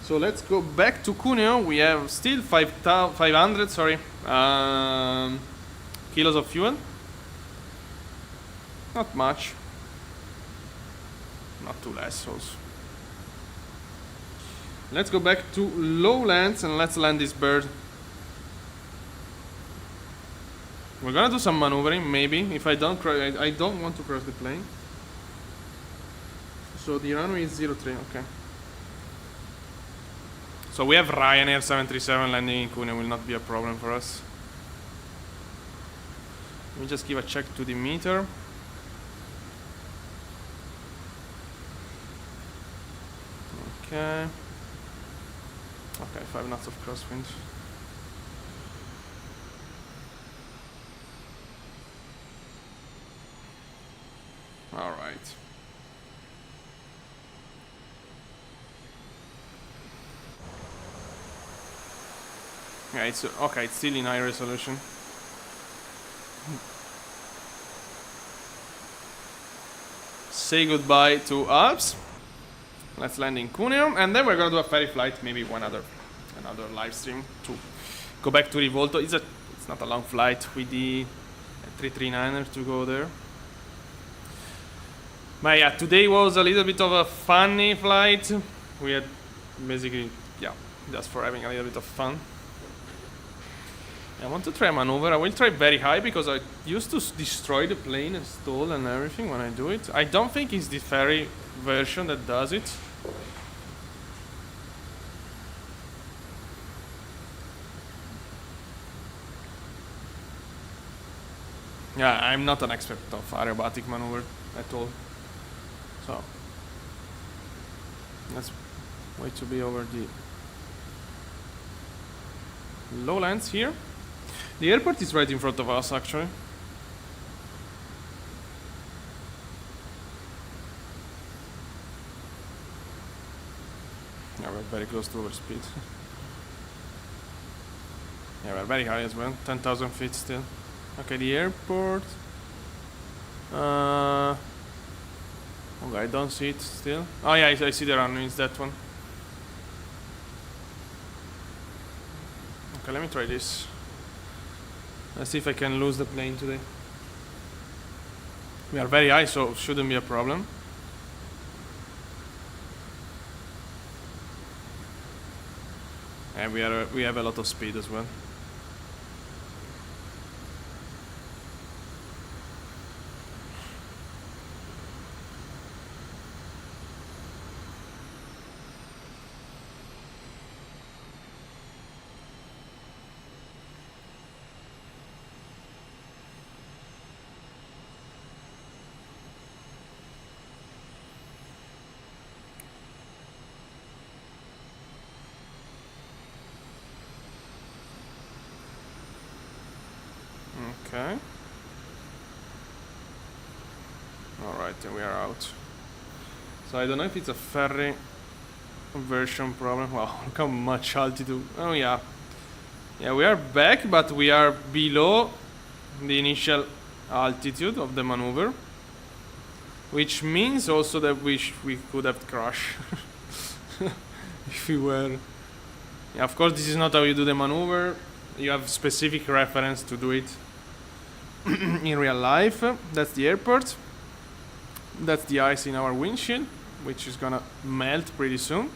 So let's go back to Cuneo. We have still 500, kilos of fuel. Not much. Not too less also. Let's go back to lowlands and let's land this bird. We're gonna do some maneuvering, maybe. If I don't I don't want to cross the plane. So the runway is 03, okay. So we have Ryanair 737 landing in Cuneo, will not be a problem for us. Let me just give a check to the meter. Okay. Okay, 5 knots of crosswind. All right. Yeah, it's okay. It's still in high resolution. Say goodbye to Alps. Let's land in Cuneo, and then we're gonna do a ferry flight, maybe another live stream to go back to Rivolto. It's not a long flight with the 339er to go there. But yeah, today was a little bit of a funny flight. We had basically, yeah, just for having a little bit of fun. I want to try a maneuver. I will try very high because I used to destroy the plane and stall and everything when I do it. I don't think it's the ferry version that does it. Yeah, I'm not an expert of aerobatic maneuver at all. So let's wait to be over the lowlands here. The airport is right in front of us, actually. Yeah, we're very close to overspeed. Yeah, we're very high as well. 10,000 feet still. Okay, the airport. Okay, I don't see it still. Oh yeah, I see the runway. It's that one. Okay, let me try this. Let's see if I can lose the plane today. We are very high, so shouldn't be a problem. And we have a lot of speed as well. Okay. Alright, and we are out. So I don't know if it's a ferry version problem. Wow, look how much altitude. Oh yeah. Yeah, we are back, but we are below the initial altitude of the maneuver. Which means also that we could have crashed. If we were... Yeah, of course this is not how you do the maneuver. You have specific reference to do it in real life. That's the airport. That's the ice in our windshield, which is gonna melt pretty soon.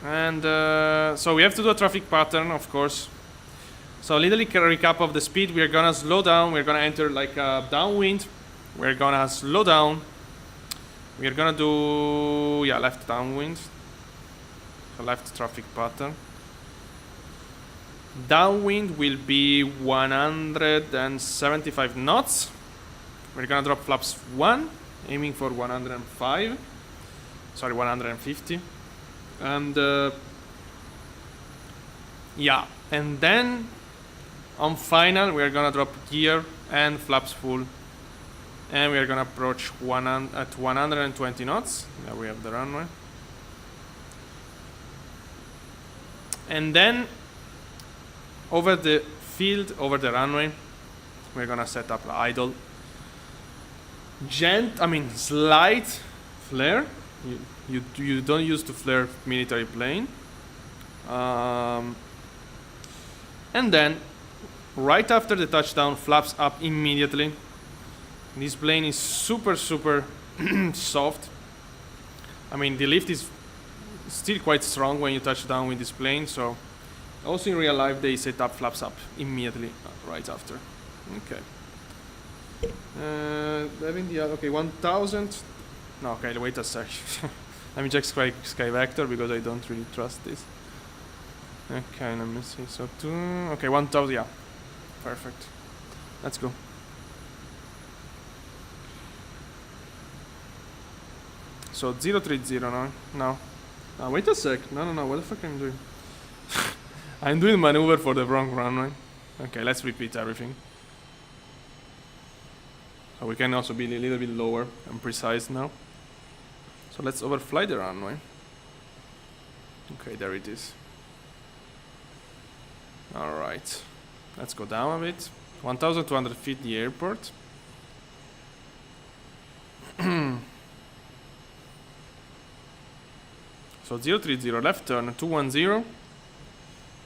And so we have to do a traffic pattern, of course. So a little recap of the speed. We're gonna slow down. We're gonna enter like a downwind. We're gonna slow down. We're gonna do left downwind. So left traffic pattern. Downwind will be 175 knots. We're gonna drop flaps 1, aiming for 105. Sorry, 150. And and then on final we're gonna drop gear and flaps full, and we're gonna approach at 120 knots. There we have the runway, and then over the field, over the runway, we're gonna set up idle. Slight flare. You don't use to flare military plane. And then right after the touchdown, flaps up immediately. This plane is super soft. I mean, the lift is still quite strong when you touch down with this plane, so also in real life they set up flaps up immediately right after. Okay. Okay, 1000. No, okay, wait a sec. Let me check Sky Vector because I don't really trust this. Okay, let me see. So 1000, yeah. Perfect. Let's go. So 030 now. No. Wait a sec. No, what the fuck am I doing? I'm doing maneuver for the wrong runway. Okay, let's repeat everything. So we can also be a little bit lower and precise now. So let's overfly the runway. Okay, there it is. Alright. Let's go down a bit. 1,200 feet the airport. So 030 left turn 210.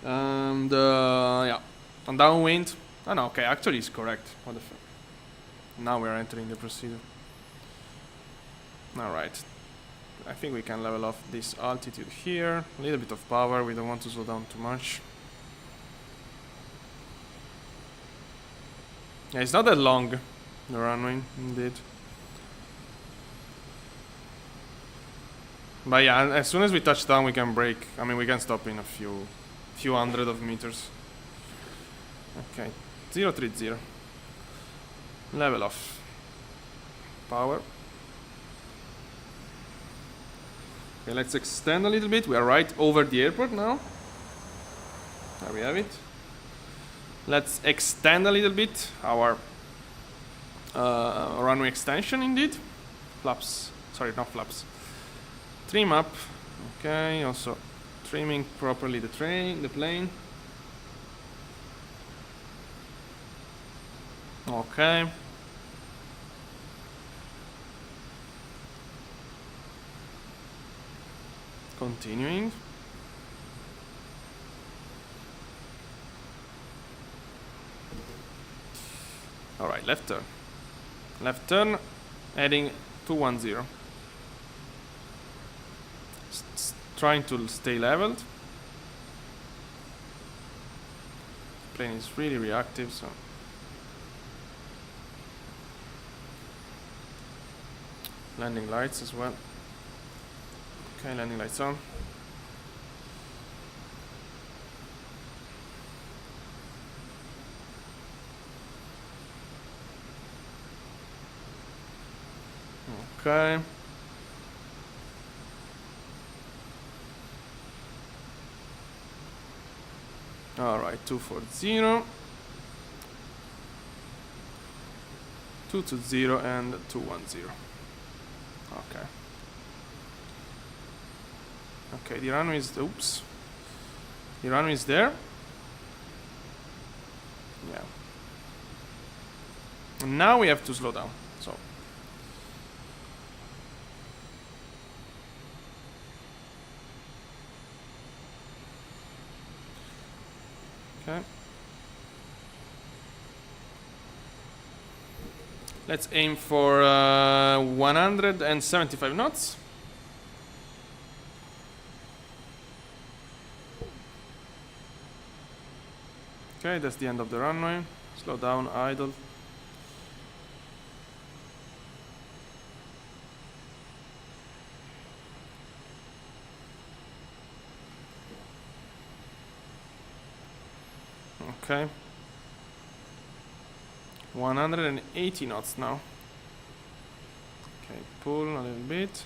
And on downwind. Oh no, okay, actually it's correct. What the fuck? Now we're entering the procedure. Alright. I think we can level off this altitude here. A little bit of power, we don't want to slow down too much. Yeah, it's not that long, the runway, indeed. But yeah, as soon as we touch down we can brake. I mean, we can stop in a few hundred of meters. Okay, 030. Level off. Power. Okay, let's extend a little bit. We are right over the airport now. There we have it. Let's extend a little bit our runway extension indeed. Flaps. Sorry, not flaps. Trim up. Okay, also trimming properly the plane. Okay. Continuing. Alright, left turn. Left turn, heading 210. Trying to stay leveled. Plane is really reactive, so. Landing lights as well. Okay, landing lights on. Okay. Alright, 240, 220 and 210. Okay. Okay, the runway is, oops. The runway is there. Yeah. And now we have to slow down, so. Okay. Let's aim for 175 knots. Okay, that's the end of the runway. Slow down, idle. Okay. 180 knots now. Okay, pull a little bit.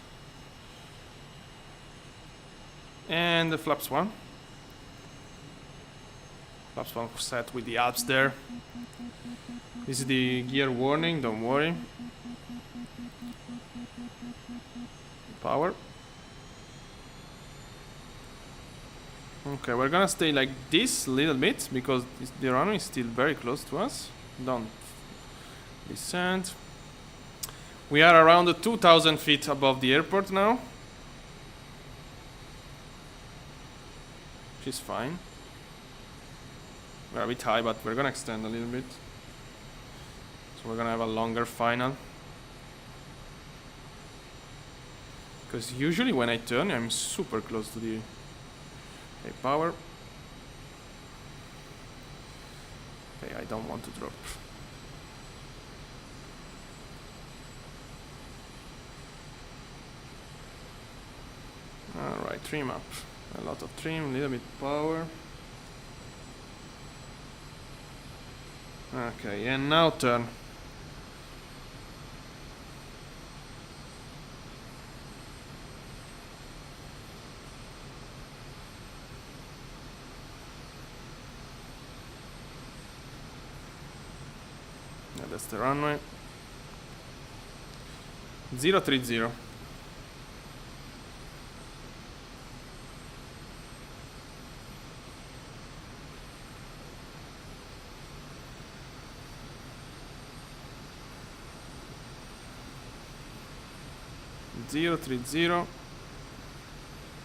And the flaps 1. Flaps 1 set with the Alps there. This is the gear warning, don't worry. Power. Okay, we're gonna stay like this a little bit because the runway is still very close to us. Don't descend. We are around 2,000 feet above the airport now, which is fine. We're a bit high, but we're gonna extend a little bit. So we're gonna have a longer final. Because usually when I turn, I'm super close to the... Okay, power. Okay, I don't want to drop. Alright, trim up. A lot of trim, a little bit power. Okay, and now turn. Yeah, that's the runway. 030.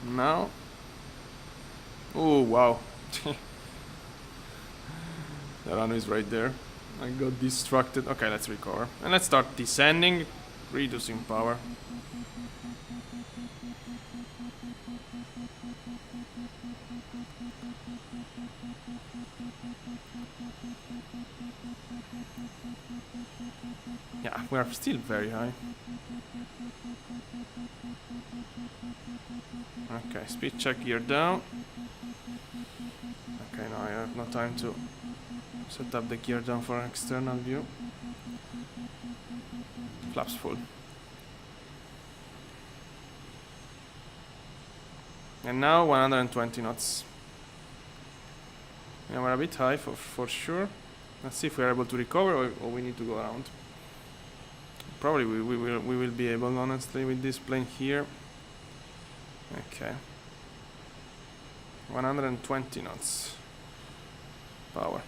Now. Oh wow. The runway is right there. I got distracted. Okay, let's recover. And let's start descending, reducing power. Yeah, we are still very high. Okay, speed check, gear down. Okay, now I have no time to set up the gear down for an external view. Flaps full. And now 120 knots. Yeah, we're a bit high for sure. Let's see if we're able to recover or we need to go around. Probably we will be able, honestly, with this plane here. Okay. 120 knots. Power.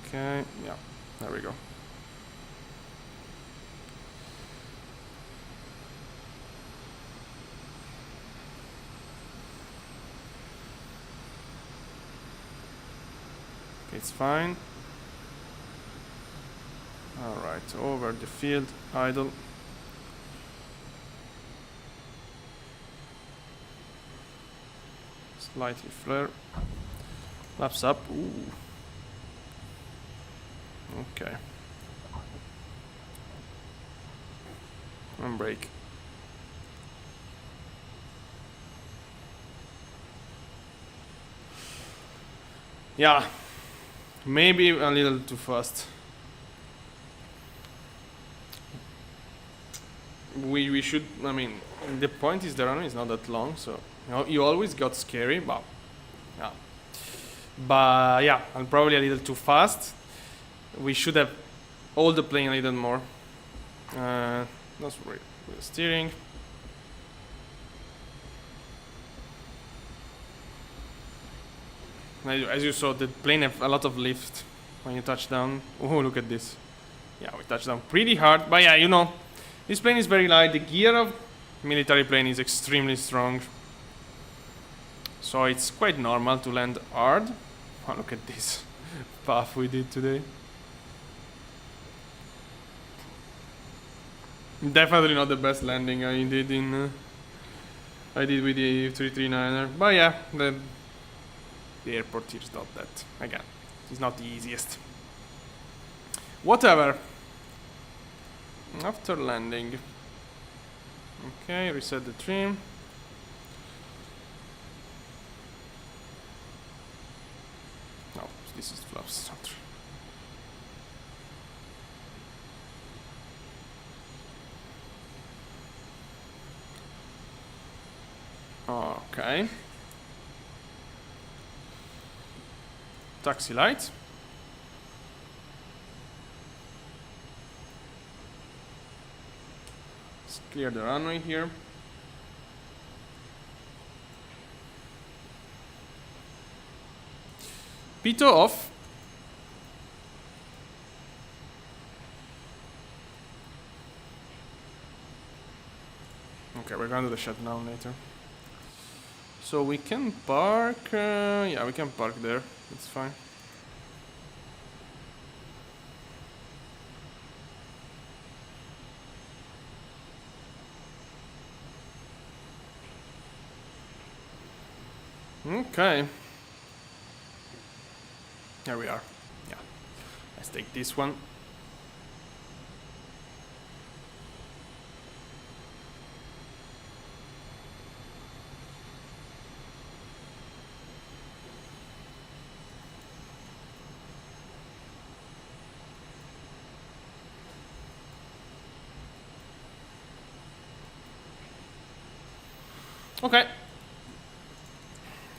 Okay, yeah, there we go. Okay, it's fine. Alright, over the field, idle. Slightly flare. Flaps up. Ooh. Okay. And brake. Yeah. Maybe a little too fast. We should, I mean, the point is the runway is not that long, so You know, you always got scary, but yeah. But yeah, I'm probably a little too fast. We should have hold the plane a little more. That's right. With the steering. As you saw, the plane have a lot of lift when you touch down. Oh, look at this. Yeah, we touched down pretty hard. But yeah, you know, this plane is very light. The gear of military plane is extremely strong. So it's quite normal to land hard. Oh, look at this path we did today. Definitely not the best landing I did in I did with the 339er. But yeah, the airport here is not that. Again, it's not the easiest. Whatever. After landing. Okay, reset the trim. No, this is flaps. Okay. Taxi light. Let's clear the runway here. Pitot off. Okay, we're gonna do the shutdown later. So we can park, yeah, we can park there, it's fine. Okay. There we are. Yeah. Let's take this one. Okay.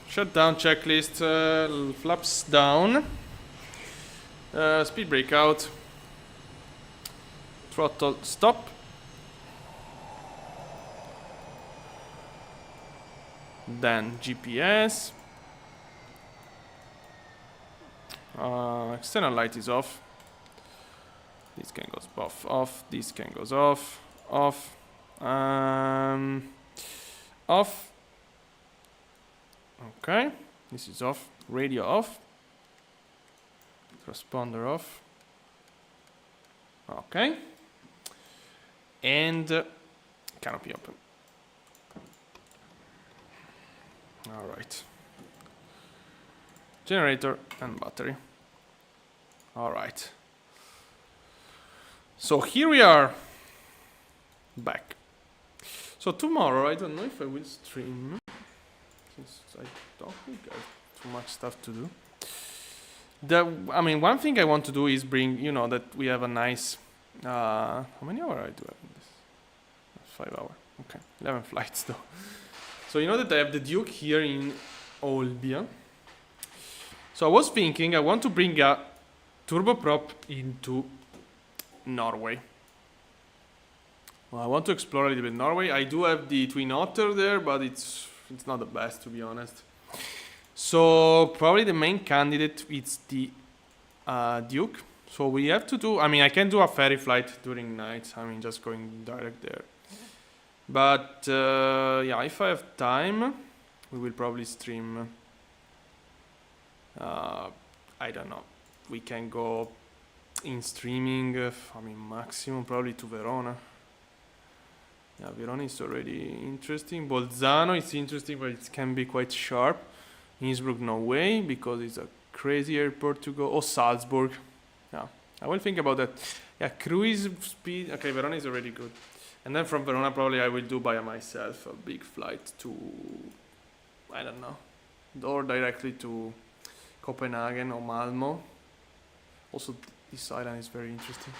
Shutdown checklist, flaps down, speed brake out, throttle stop, then GPS, external light is off, this can goes off, this can goes off, off, off. Okay, this is off. Radio off. Transponder off. Okay. And canopy open. Alright. Generator and battery. Alright. So here we are. Back. So tomorrow, I don't know if I will stream. I don't think I have too much stuff to do. I mean, one thing I want to do is bring, you know, that we have a nice. How many hours I do have in this? 5 hours. Okay, 11 flights though. So you know that I have the Duke here in Olbia. So I was thinking I want to bring a turboprop into Norway. Well, I want to explore a little bit Norway. I do have the Twin Otter there, but it's not the best, to be honest. So probably the main candidate is the Duke. So we have to do, I mean, I can do a ferry flight during night. I mean, just going direct there. But yeah, if I have time, we will probably stream. I don't know. We can go in streaming, I mean, maximum probably to Verona. Yeah, Verona is already interesting. Bolzano is interesting, but it can be quite sharp. Innsbruck, no way, because it's a crazy airport to go. Oh, Salzburg. Yeah, I will think about that. Yeah, cruise speed. Okay, Verona is already good. And then from Verona, probably I will do by myself a big flight to, I don't know, or directly to Copenhagen or Malmo. Also, this island is very interesting.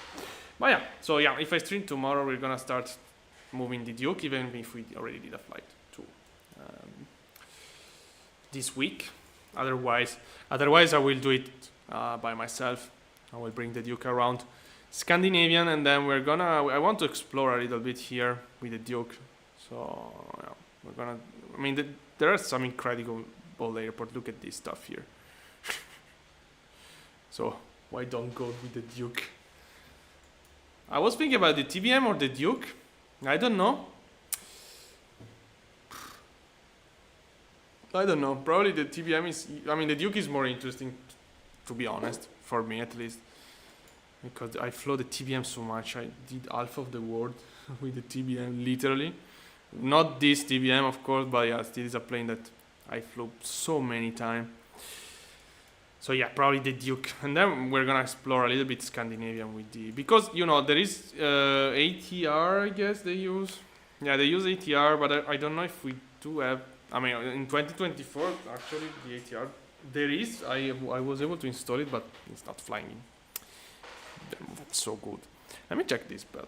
But yeah, so yeah, if I stream tomorrow, we're gonna start moving the Duke, even if we already did a flight to this week. Otherwise I will do it by myself. I will bring the Duke around Scandinavian, and then I want to explore a little bit here with the Duke. So yeah, we're gonna. I mean, there are some incredible airport. Look at this stuff here. So why don't go with the Duke? I was thinking about the TBM or the Duke. I don't know. Probably the TBM is. I mean, the Duke is more interesting, to be honest, for me at least, because I flew the TBM so much. I did half of the world with the TBM, literally. Not this TBM, of course, but yeah, still is a plane that I flew so many times. So yeah, probably the Duke, and then we're gonna explore a little bit Scandinavian with because there is ATR, I guess they use. Yeah, they use ATR, but I don't know if we do have. I mean, in 2024, actually, the ATR there is. I was able to install it, but it's not flying. That's so good. Let me check this, but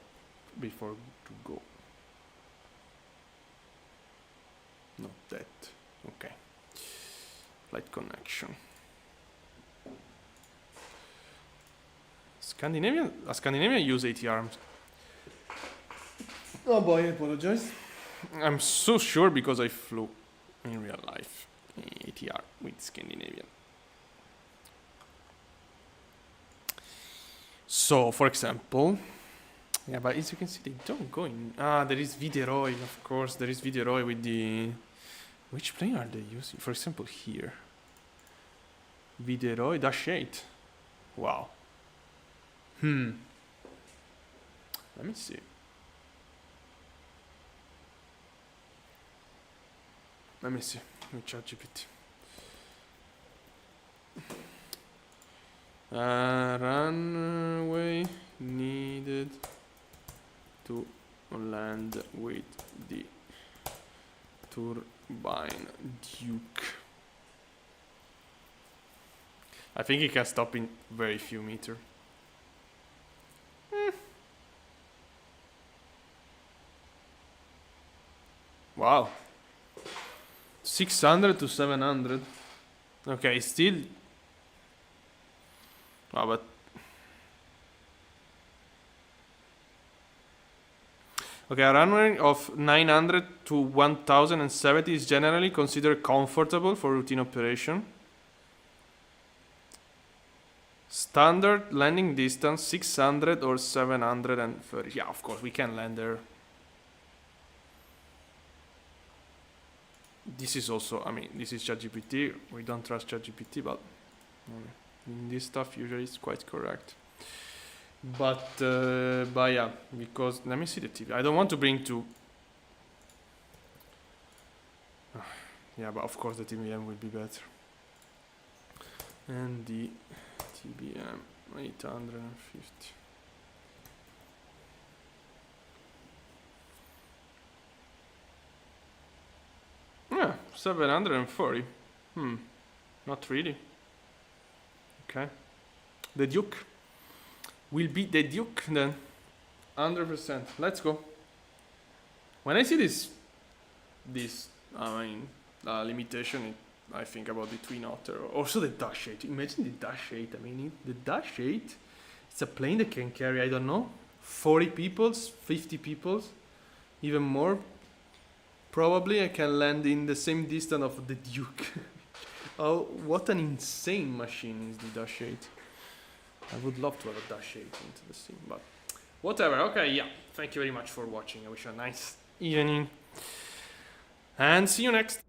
before to go. Not that. Okay. Flight connection. Scandinavian use ATR. Oh boy, I apologize. I'm so sure because I flew in real life ATR with Scandinavian. So, for example, yeah, but as you can see, they don't go in. There is Videroy, of course. There is Videroy with the. Which plane are they using? For example, here. Videroy -8. Wow. Let me see. Let me ChatGPT. Runway needed to land with the turbine Duke. I think it can stop in very few meters. Wow. 600 to 700. Okay, still. Wow, but. Okay, a runway of 900 to 1070 is generally considered comfortable for routine operation. Standard landing distance 600 or 730. Yeah, of course, we can land there. This is also, I mean, this is ChatGPT. We don't trust ChatGPT, but in this stuff usually it's quite correct. But yeah, because let me see the TV. I don't want to bring to. Yeah, but of course the TBM will be better. And the TBM 850. Yeah, 740. Not really. Okay. The Duke will be the Duke then. 100%. Let's go. When I see this limitation, I think about the Twin Otter. Also the Dash 8. Imagine the Dash 8. I mean, the Dash 8, it's a plane that can carry, I don't know, 40 people, 50 people, even more. Probably I can land in the same distance of the Duke. Oh, what an insane machine is the Dash 8. I would love to have a Dash 8 into the scene, but whatever. Okay, yeah. Thank you very much for watching. I wish you a nice evening. And see you next.